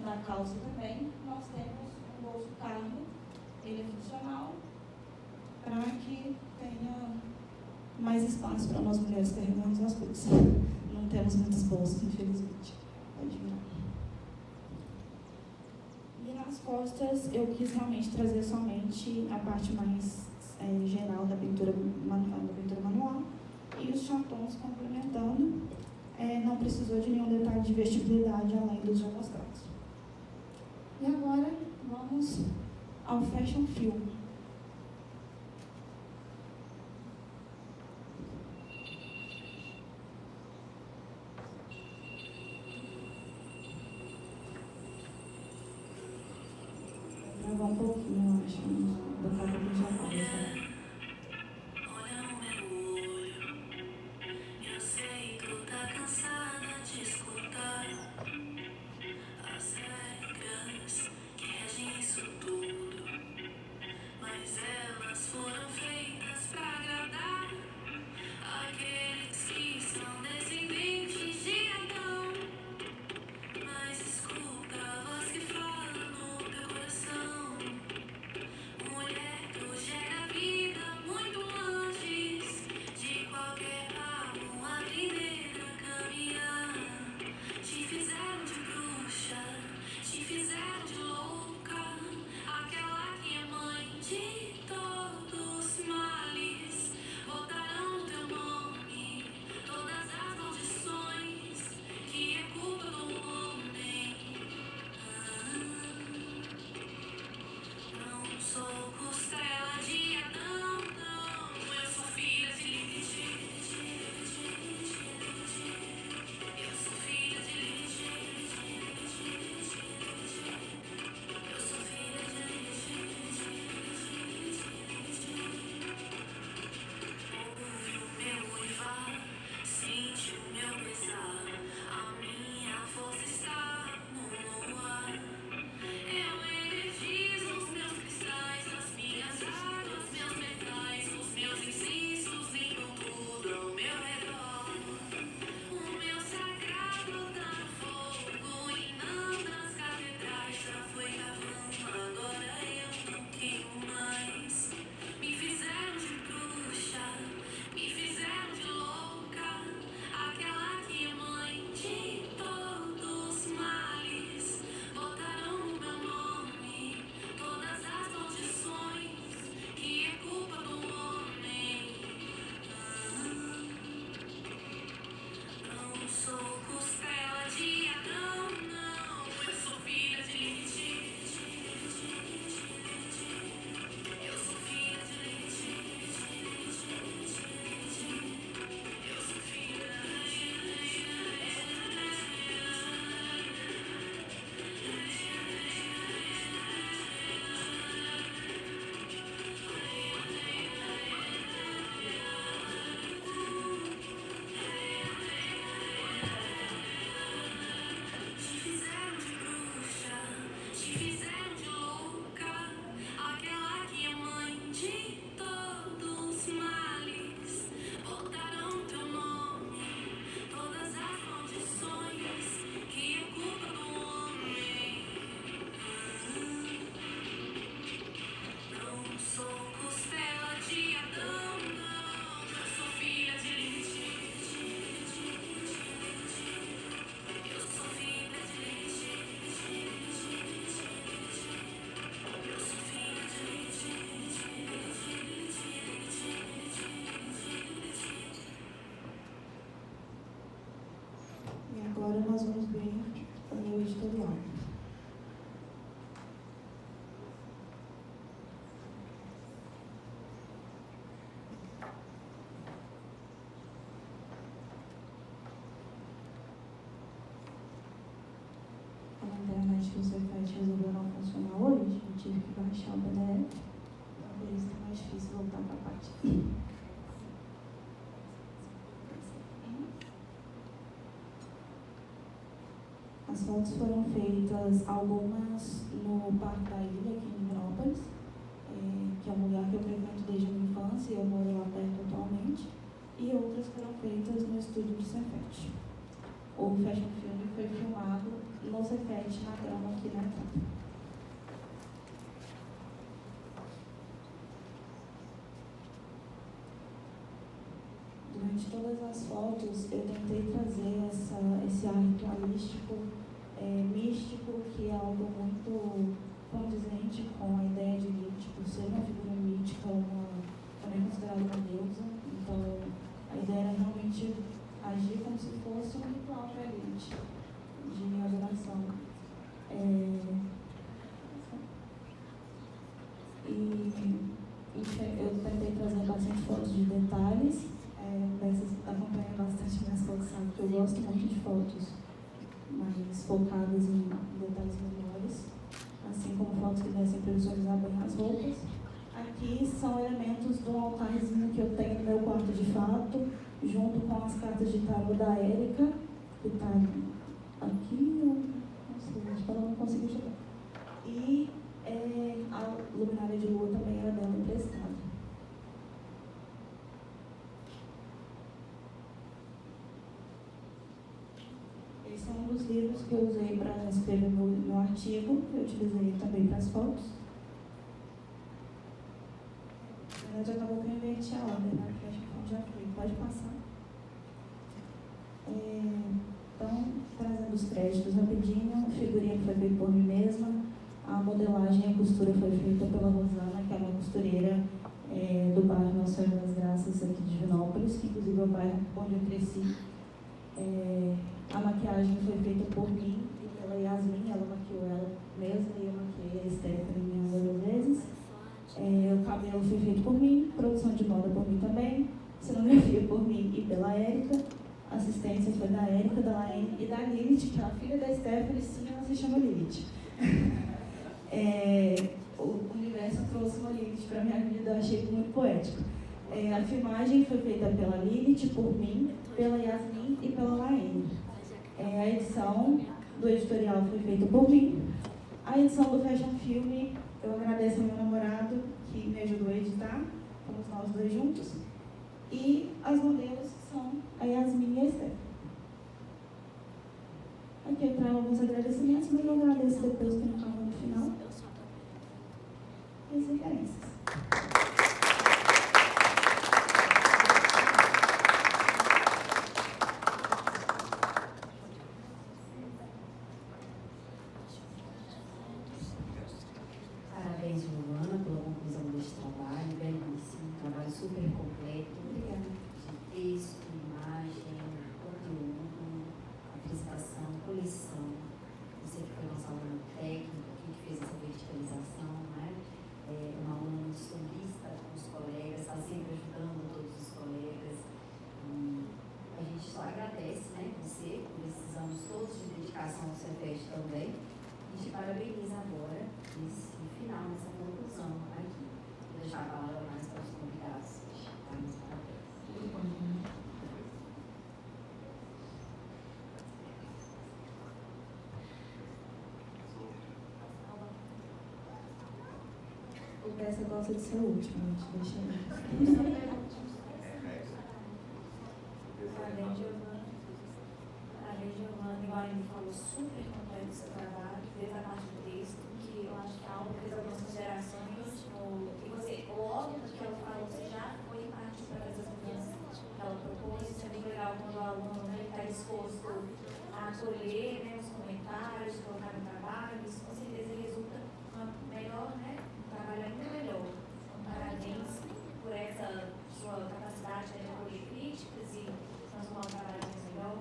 da calça também, nós temos um bolso cargo, ele é funcional, para que tenha mais espaço para nós mulheres carregarmos as coisas. Não temos muitas bolsas, infelizmente. Pode virar. E nas costas, eu quis realmente trazer somente a parte mais geral da pintura manual e os chatons complementando. Não precisou de nenhum detalhe de vestibilidade além dos já mostrados. E agora, vamos ao fashion film. Vou gravar um pouquinho, eu acho. Vou botar aqui já começa. Olha no meu olho, eu sei que tu tá cansada de escutar as regras que regem isso tudo, mas elas foram feitas pra agradar aqueles que são descendentes de Adão. Mas escuta a voz que fala no teu coração. Mulher, tu gera a vida muito antes de qualquer ramo aprender a caminhar. Te fizeram de bruxa, te fizeram de louca, aquela que é mãe de todos os males. Botaram no teu nome todas as maldições, que é culpa do homem. Não sou costela de Adão, não. Eu sou filha de Lilith. Eu sou filha de Lilith. Eu sou filha de Ouve o meu uivar, sente o meu pesar. A minha força está no ar. Eu energizo os meus cristais, as minhas águas, meus metais, os meus incensos limpam tudo ao meu redor. O meu sagrado tá no fogo, inunda nas catedrais, já foi cavando, agora eu não queimo mais. Me fizeram de bruxa, me fizeram de louca, aquela que é mãe de todos os males. Botaram no meu nome todas as maldições, que é culpa do homem. Não sou costela de Adão, não. Eu sou filha de Lilith. Eu sou filha de Lilith. Eu sou filha. Te fizeram de bruxa, te fizeram de louca, aquela que é mãe de todos os males. Botaram teu nome, todas as maldições, que é culpa do homem. Não sou costela de Adão, não. Eu sou filha de Lilith. Eu sou filha de Lilith. Eu sou filha de Lilith. E agora nós vamos ver o meu editorial. A internet acho que o Cefet resolveu não funcionar hoje, eu tive que baixar o PDF, então por isso está mais difícil voltar para a parte. As fotos foram feitas, algumas no Parque da Ilha, aqui em Divinópolis, que é um lugar que eu frequento desde a minha infância e eu moro lá perto atualmente, e outras foram feitas no estúdio do Cefet. O Fashion Film foi filmado no Cefet, na grama aqui na entrada. Durante todas as fotos, eu tentei trazer esse ar ritualístico, místico, que é algo muito condizente com a ideia de Lilith, por ser uma figura mítica, também considerada uma deusa. Então, a ideia era realmente agir como se fosse um ritual para Lilith, de adoração. Eu tentei trazer bastante fotos de detalhes. Dessas acompanham bastante minhas fotos, sabe que eu gosto muito de fotos mais focadas em detalhes menores, assim como fotos que dessem para visualizar bem as roupas. Aqui são elementos do altarzinho que eu tenho no meu quarto de fato, junto com as cartas de tarô da Érica, que está aqui, não sei, acho que ela não conseguiu chegar. E a luminária de lua também era dela emprestada. Esse é um dos livros que eu usei para escrever meu artigo, que eu utilizei também para as fotos. Na verdade, acabou que eu inverti a ordem, né? Porque acho que já foi. Pode passar. Então, trazendo os créditos rapidinho, o figurino foi feito por mim mesma, a modelagem e a costura foi feita pela Rosana, que é uma costureira do bairro Nossa Senhora das Graças, aqui de Divinópolis, que inclusive é o bairro onde eu cresci. A maquiagem foi feita por mim e pela Yasmin, ela maquiou ela mesma e eu maquiei a Stephanie algumas vezes. O cabelo foi feito por mim, produção de moda por mim também, cenografia por mim e pela Érica, assistência foi da Érica, da Laene e da Lilith, que é a filha da Stephanie, sim, ela se chama Lilith. O universo trouxe uma Lilith para minha vida, eu achei muito poético. A filmagem foi feita pela Lilith, por mim, pela Yasmin e pela Laene. A edição do editorial foi feita por mim. A edição do Fashion Film, eu agradeço ao meu namorado que me ajudou a editar, fomos nós dois juntos. E as modelos são a Yasmin e a Esther. Aqui eu trago alguns agradecimentos, mas eu agradeço depois que eu falo no final. E as referências. Parabéns, Giovana, pela conclusão deste trabalho, belíssimo, um trabalho super completo. Obrigada. De texto, imagem, conteúdo, apresentação, coleção. Você que foi nossa aluna técnica, que fez essa verticalização, né? Uma aluna muito solista com os colegas, está sempre ajudando todos os colegas. A gente só agradece, né, você, por esses anos todos de dedicação ao Cefet também. A gente parabeniza agora nesse final, nessa conclusão aqui. Vou deixar a palavra mais para os convidados. O Tessa gosta de ser o último, a gente deixa ele. Parabéns, Giovana. Parabéns, Giovana. Igual a gente falou, super completo o seu trabalho, desde a parte do texto, que eu acho que a aula fez algumas considerações. E você, logo que ela falou, você já foi parte para essas mudanças que ela propôs. Isso é muito legal quando o aluno está disposto a acolher, né, os comentários, colocar no trabalho. Isso com certeza resulta uma melhor, né, um trabalho ainda melhor. Então, parabéns por essa sua capacidade de acolher críticas e transformar o trabalho mais melhor.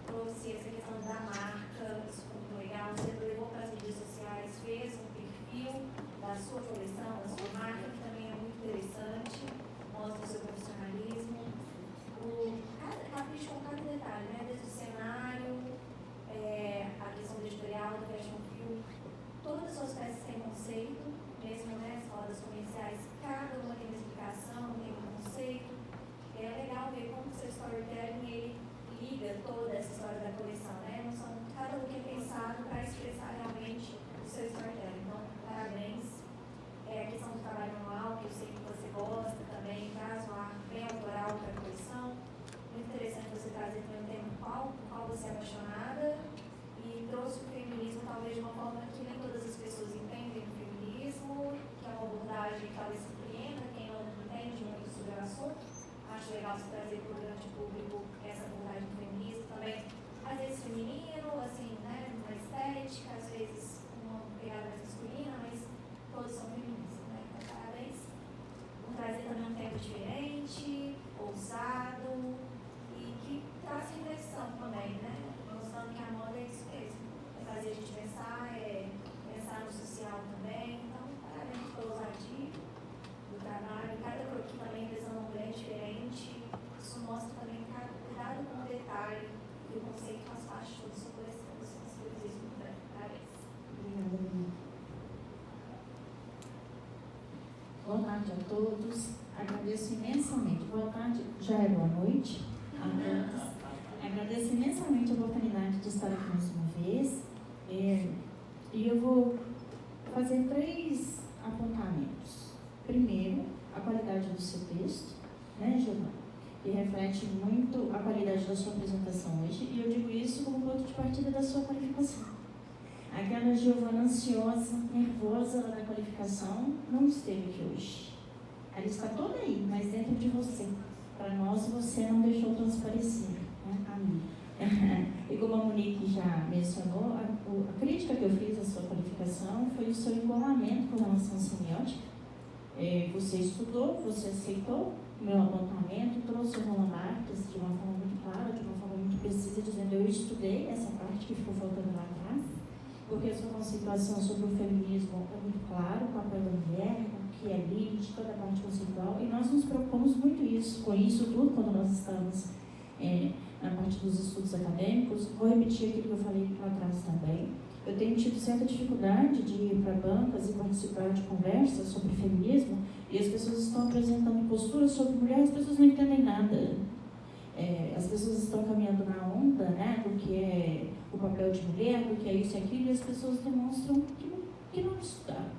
Trouxe essa questão da marca, isso foi muito legal. Você levou para as redes sociais, fez um perfil da sua coleção, da sua marca, que também é muito interessante, mostra o seu profissionalismo. Capricho com cada detalhe, né? Desde o cenário, a questão do editorial, do Fashion Film, tarde a todos. Agradeço imensamente. Boa tarde, já é boa noite a todos. Agradeço imensamente a oportunidade de estar aqui mais uma vez. E eu vou fazer 3 apontamentos. Primeiro, a qualidade do seu texto, né, Giovana? Que reflete muito a qualidade da sua apresentação hoje. E eu digo isso como ponto de partida da sua qualificação. Aquela Giovana ansiosa, nervosa lá da qualificação, não esteve aqui hoje. Ela está toda aí, mas dentro de você. Para nós, você não deixou transparecer. Né? Amém. E como a Monique já mencionou, a crítica que eu fiz à sua qualificação foi o seu engolamento com relação à semiótica. Você estudou, você aceitou o meu apontamento, trouxe o Roland Barthes de uma forma muito clara, de uma forma muito precisa, dizendo eu estudei essa parte que ficou faltando lá atrás, porque a sua conceituação sobre o feminismo é muito claro, o papel da mulher, o que é Lilith, toda a parte conceitual, e nós nos preocupamos muito com isso tudo quando nós estamos na parte dos estudos acadêmicos. Vou repetir aquilo que eu falei lá atrás também. Eu tenho tido certa dificuldade de ir para bancas e participar de conversas sobre feminismo, e as pessoas estão apresentando posturas sobre mulheres, as pessoas não entendem nada. As pessoas estão caminhando na onda, né, do que é o papel de mulher, do que é isso e aquilo, e as pessoas demonstram que não estudaram.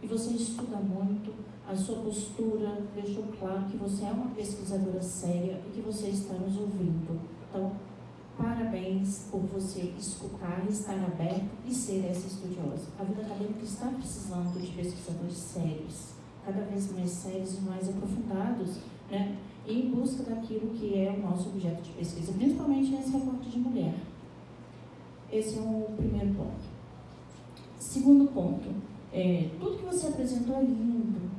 E você estuda muito, a sua postura deixou claro que você é uma pesquisadora séria e que você está nos ouvindo. Então, parabéns por você escutar, estar aberto e ser essa estudiosa. A vida acadêmica está precisando de pesquisadores sérios, cada vez mais sérios e mais aprofundados, né, em busca daquilo que é o nosso objeto de pesquisa, principalmente nesse recorte de mulher. Esse é o primeiro ponto. Segundo ponto, tudo que você apresentou é lindo,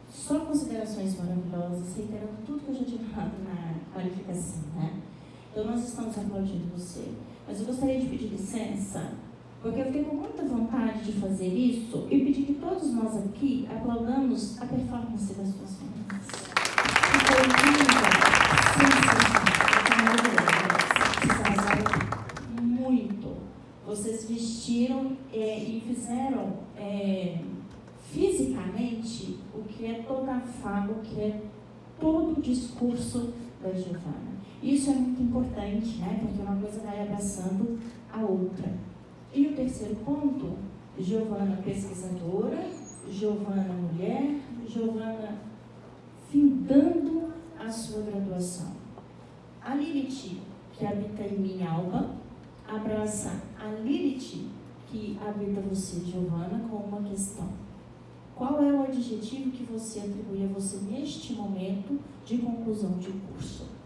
só considerações maravilhosas, reiterando tudo que eu já tinha falado na qualificação, né? Então, nós estamos aplaudindo você. Mas eu gostaria de pedir licença, porque eu fiquei com muita vontade de fazer isso e pedir que todos nós aqui aplaudamos a performance das suas meninas. Foi linda, sensacional, muito. Vocês vestiram e fizeram fisicamente o que é toda a fala, o que é todo o discurso da Giovana. Isso é muito importante, né? Porque uma coisa vai abraçando a outra. E o terceiro ponto, Giovana pesquisadora, Giovana mulher, Giovana findando a sua graduação. A Lilith, que habita em minha alma, abraça a Lilith, que habita você, Giovana, com uma questão. Qual é o adjetivo que você atribui a você neste momento de conclusão de curso?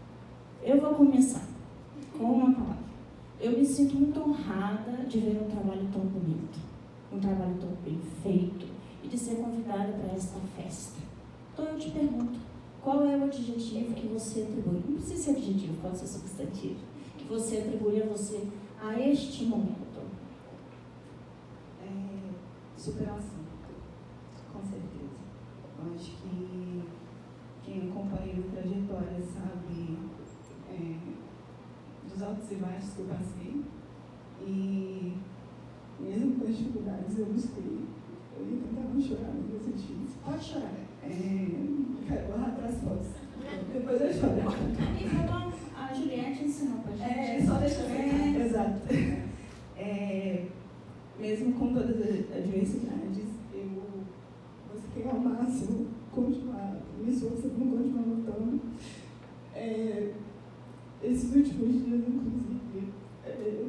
Eu vou começar com uma palavra. Eu me sinto muito honrada de ver um trabalho tão bonito, um trabalho tão bem feito e de ser convidada para esta festa. Então eu te pergunto, qual é o adjetivo que você atribui? Não precisa ser adjetivo, pode ser substantivo. Que você atribui a você a este momento. Superação, com certeza. Eu acho que quem acompanha a trajetória sabe dos altos e baixos que eu passei. E mesmo com as dificuldades eu busquei. Eu ia tentar não chorar, mas vai ser difícil. Pode chorar. Quero borrar para as fotos. Depois eu choro. Então, a Juliette ensinou pra gente. Só deixa eu ver. Exato. Mesmo com todas as adversidades, eu busquei ao máximo continuar me esforçando, continuar lutando. Esses últimos dias, inclusive,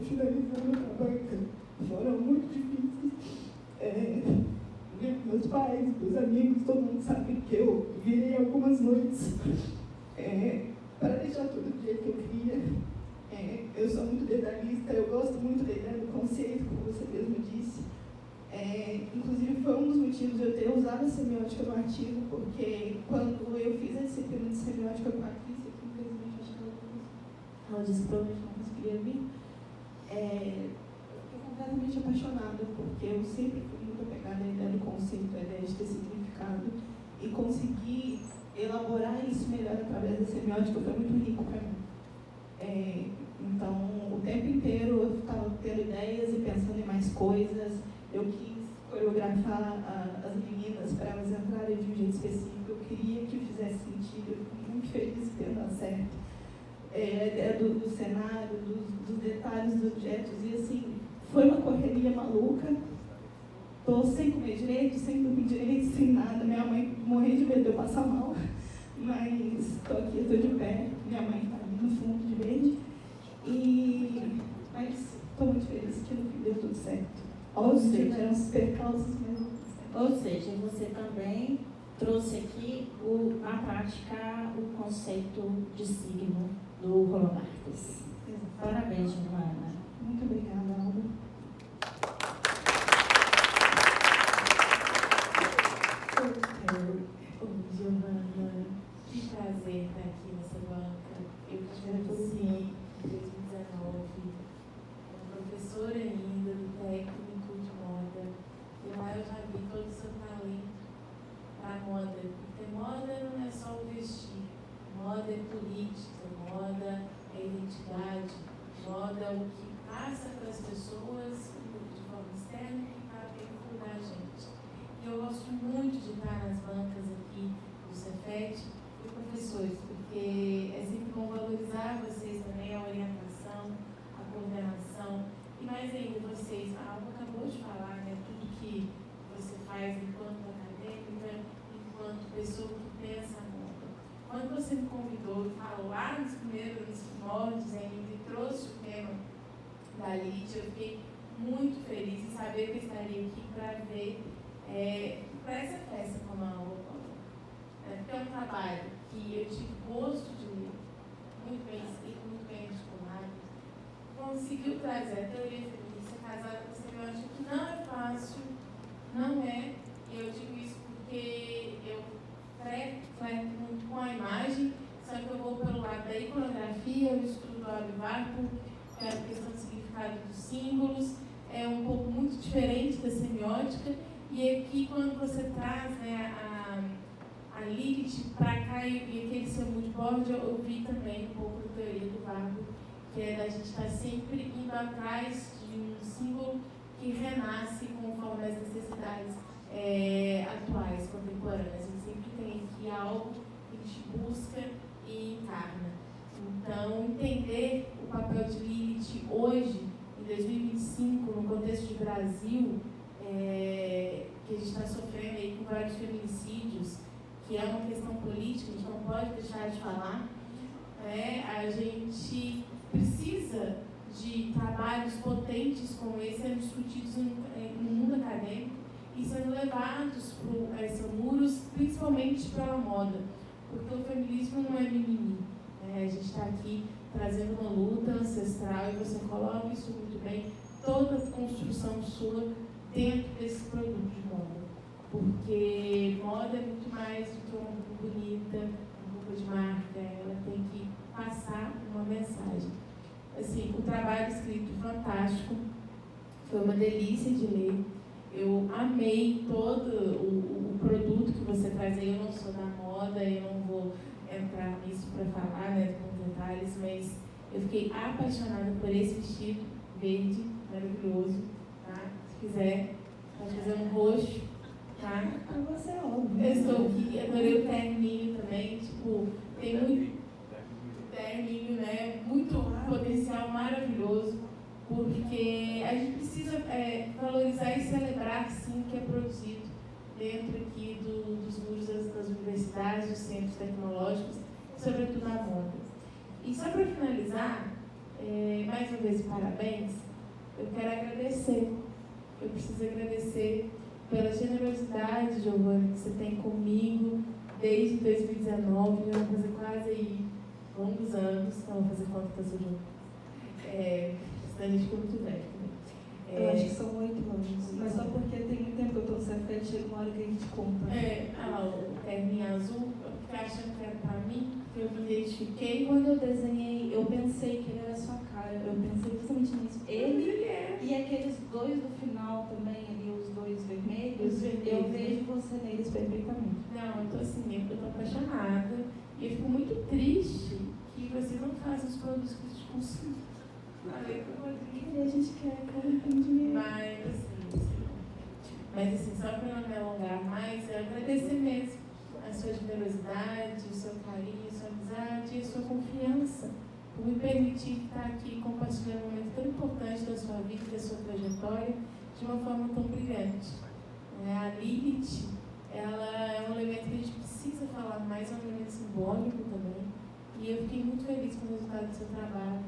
finalizando a banca, foram muito difíceis. Meus pais, meus amigos, todo mundo sabe que eu virei algumas noites para deixar tudo do jeito que eu queria. Eu sou muito detalhista, eu gosto muito da ideia do conceito, como você mesmo disse. Inclusive, foi um dos motivos de eu ter usado a semiótica no artigo, porque quando eu fiz a disciplina de semiótica com a Patrícia, que infelizmente acho que ela disse que provavelmente não conseguiria vir, eu fiquei completamente apaixonada, porque eu sempre fui muito apegada à ideia do conceito, à ideia de ter significado, e conseguir elaborar isso melhor através da semiótica foi muito rico para mim. Então, o tempo inteiro eu estava tendo ideias e pensando em mais coisas. Eu quis coreografar as meninas para elas entrarem de um jeito específico. queria que fizesse sentido. Eu fico muito feliz que tenha dado certo. A ideia do cenário, dos detalhes dos objetos, e assim, foi uma correria maluca. Estou sem comer direito, sem dormir direito, sem nada. Minha mãe morreu de medo de eu passar mal, mas estou aqui, estou de pé. Minha mãe está ali no fundo de verde. Mas estou muito feliz que no fim deu tudo certo. Ou seja, tiveram uns percalços mesmo. Ou seja, você também trouxe aqui a prática, o conceito de signo do Roland Barthes. Parabéns, Giovana. Muito obrigada, Alba. Oi, Giovana. Que prazer estar aqui nessa banca. Eu te conheci em 2019, como professora ainda do técnico de moda. E lá eu já vi todo o seu talento para a moda. Porque moda não é só o vestir. Moda é política, moda é identidade, moda é o que passa para as pessoas de forma externa e que está dentro da gente. E eu gosto muito de estar nas bancas aqui do Cefet e professores, porque é sempre bom valorizar vocês também, a orientação, a coordenação, e mais ainda vocês, a Alba acabou de falar, né, tudo que você faz enquanto acadêmica, enquanto pessoa que pensa a moda. Quando você me convidou e falou lá nos primeiros moldes ainda e trouxe o tema da Lídia, eu fiquei muito feliz em saber que eu estaria aqui para ver para essa festa, como a Alba falou. Porque é um trabalho que eu tive gosto de ler, muito bem escrito, muito bem articulado, conseguiu trazer a teoria feminista casada com a semiótica, que não é fácil, não é, e eu digo isso porque eu flerto muito com a imagem, só que eu vou pelo lado da iconografia, eu estudo a Olivarco, que é a questão do significado dos símbolos, é um pouco muito diferente da semiótica, e aqui quando você traz, né, a Lilith para cá e aquele seu moodboard, eu vi também um pouco da teoria do Vargo, que é da gente estar sempre indo atrás de um símbolo que renasce conforme as necessidades atuais, contemporâneas. A gente sempre tem aqui algo que a gente busca e encarna. Então, entender o papel de Lilith hoje, em 2025, no contexto de Brasil, que a gente está sofrendo aí com vários feminicídios, que é uma questão política, a gente não pode deixar de falar, a gente precisa de trabalhos potentes como esse sendo discutidos no mundo acadêmico e sendo levados para muros, principalmente pela moda, porque o feminismo não é mimimi. A gente está aqui trazendo uma luta ancestral e você coloca isso muito bem, toda a construção sua dentro desse produto de moda. Porque moda é muito mais do que uma roupa bonita, uma roupa de marca, ela tem que passar uma mensagem. Assim, o trabalho escrito fantástico, foi uma delícia de ler. Eu amei todo o produto que você traz aí. Eu não sou da moda, eu não vou entrar nisso para falar, né, com detalhes, mas eu fiquei apaixonada por esse vestido verde, maravilhoso, tá? Se quiser, pode fazer um roxo, tá? Para você é óbvio. Eu estou aqui, adorei o terninho também, tipo, tem muito terninho, né? Muito potencial maravilhoso, porque a gente precisa valorizar e celebrar, sim, o que é produzido dentro aqui dos muros das universidades, dos centros tecnológicos, sobretudo na moda. E só para finalizar, mais uma vez, parabéns, eu quero agradecer. Eu preciso agradecer pela generosidade, Giovana, que você tem comigo desde 2019, já vai fazer quase aí longos anos, não vou fazer conta que eu sou jovem. Senão a gente ficou muito velho. Eu acho que são 8 anos, mas só porque tem muito tempo que eu estou no Cefet, chega uma hora que a gente conta. O terninho azul, eu fiquei achando que era para mim, que eu me identifiquei. Quando eu desenhei, eu pensei que ele era a sua cara, eu pensei justamente nisso. Ele e aqueles dois do final também, ali, os dois vermelhos, eu vejo você neles perfeitamente. Não, eu tô assim, eu tô apaixonada e eu fico muito triste que vocês não fazem os produtos que a gente conseguiu. Falei com o Rodrigo. E a gente quer entendimento. Mas assim, só para não me alongar mais, eu agradecer mesmo a sua generosidade, o seu carinho, a sua amizade e a sua confiança, por me permitir estar aqui compartilhando um momento tão importante da sua vida, da sua trajetória, de uma forma tão brilhante. A Lilith, ela é um elemento que a gente precisa falar mais, é um elemento simbólico também, e eu fiquei muito feliz com o resultado do seu trabalho,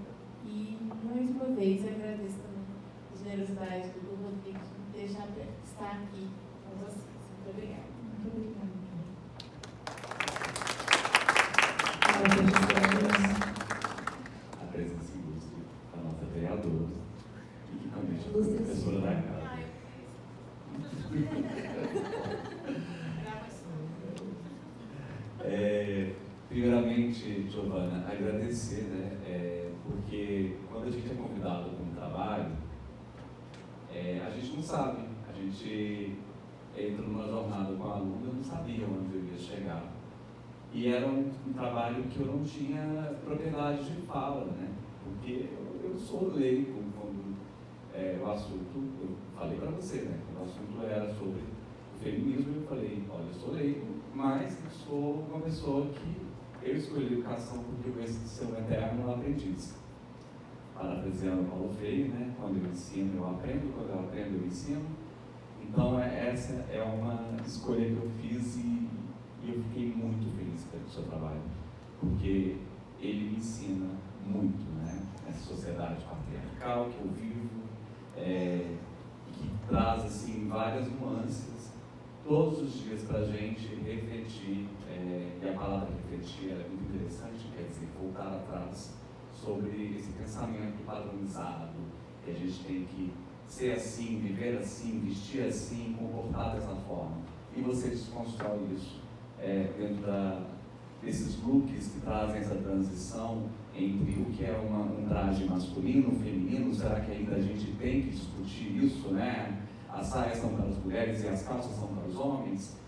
e mais uma vez eu agradeço também a generosidade do Rodrigo de me deixar estar aqui com vocês. Muito obrigada. Muito obrigada. A presença ilustre da nossa vereadora e que também é professora da casa. Primeiramente, Giovana, agradecer, né? Porque quando a gente é convidado para um trabalho, a gente não sabe, a gente entra numa jornada com a aluna, eu não sabia onde eu ia chegar. E era um trabalho que eu não tinha propriedade de fala, né? Porque eu sou leigo quando o assunto, eu falei para você, né? Quando o assunto era sobre o feminismo, eu falei, olha, eu sou leigo, mas eu sou uma pessoa que eu escolhi educação porque eu conheço ser um eterno aprendiz. Parafraseando Paulo Freire, né? Quando eu ensino, eu aprendo, quando eu aprendo, eu ensino. Então, essa é uma escolha que eu fiz e eu fiquei muito feliz pelo seu trabalho, porque ele me ensina muito, né? Essa sociedade patriarcal que eu vivo, que traz, assim, várias nuances, todos os dias para a gente refletir, e a palavra refletir é muito interessante, quer dizer, voltar atrás sobre esse pensamento padronizado, que a gente tem que ser assim, viver assim, vestir assim, comportar dessa forma. E você desconstrói isso dentro desses looks que trazem essa transição entre o que é um traje masculino, feminino. Será que ainda a gente tem que discutir isso, né? As saias são para as mulheres e as calças são para os homens.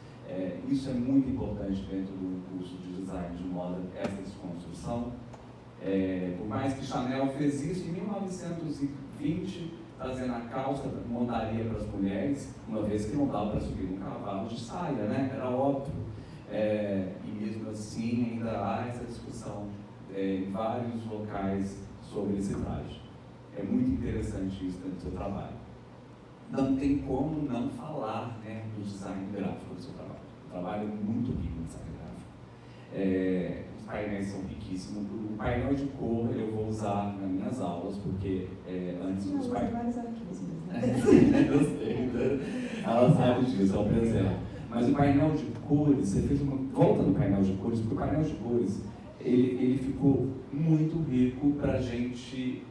Isso é muito importante dentro do curso de design de moda, essa desconstrução. Por mais que Chanel fez isso em 1920, trazendo a calça montaria para as mulheres, uma vez que não dava para subir um cavalo de saia, né? Era óbvio. E mesmo assim ainda há essa discussão em vários locais sobre esse traje. É muito interessante isso dentro do seu trabalho. Não tem como não falar, né, do design gráfico do seu trabalho. O trabalho é muito rico no design gráfico. Os painéis são riquíssimos. O painel de cor eu vou usar nas minhas aulas, porque antes dos painéis... Eu sei, né? Ela sabe disso, é um presente. Mas o painel de cores, você fez uma volta no painel de cores, porque o painel de cores ele ficou muito rico para a gente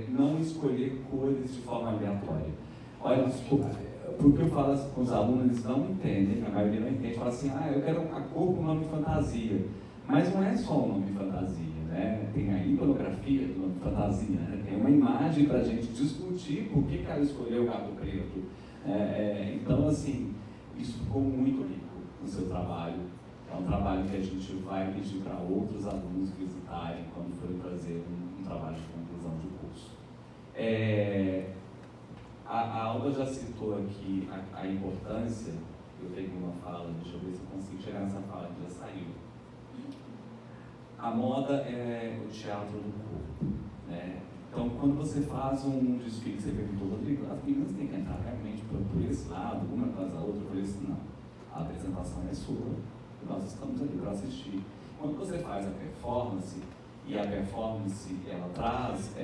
não escolher cores de forma aleatória. Olha, porque eu falo assim com os alunos, eles não entendem, a maioria não entende, fala assim, eu quero a cor com nome fantasia. Mas não é só um nome fantasia, né? Tem a iconografia do nome fantasia, né? Tem uma imagem para a gente discutir por que ela escolheu o gato preto. Então, assim, isso ficou muito rico no seu trabalho. É um trabalho que a gente vai pedir para outros alunos visitarem quando forem fazer um trabalho de conclusão de curso. A Alba já citou aqui a importância, eu peguei uma fala, deixa eu ver se eu consigo chegar nessa fala que já saiu. A moda é o teatro do corpo, né? Então, quando você faz um desfile, você perguntou, Rodrigo, as meninas têm que entrar realmente por esse lado, uma atrás da outra, por esse não. A apresentação é sua, nós estamos ali para assistir. Quando você faz a performance, e a performance ela traz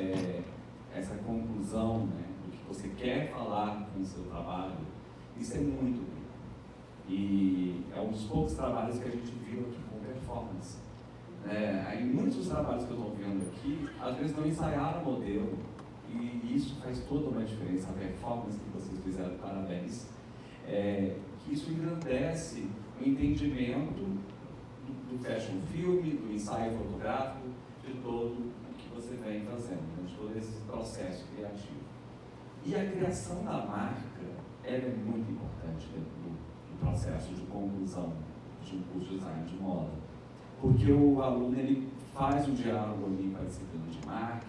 essa conclusão, né, do que você quer falar com o seu trabalho, isso é muito rico. E é um dos poucos trabalhos que a gente viu aqui com performance. Em muitos dos trabalhos que eu estou vendo aqui, às vezes não ensaiaram o modelo, e isso faz toda uma diferença. A performance que vocês fizeram, parabéns. Que isso engrandece o entendimento do fashion filme, do ensaio fotográfico, de todo o que você vem fazendo, né? De todo esse processo criativo. E a criação da marca, ela é muito importante dentro do processo de conclusão de um curso de design de moda. Porque o aluno ele faz um diálogo ali com a disciplina de marketing,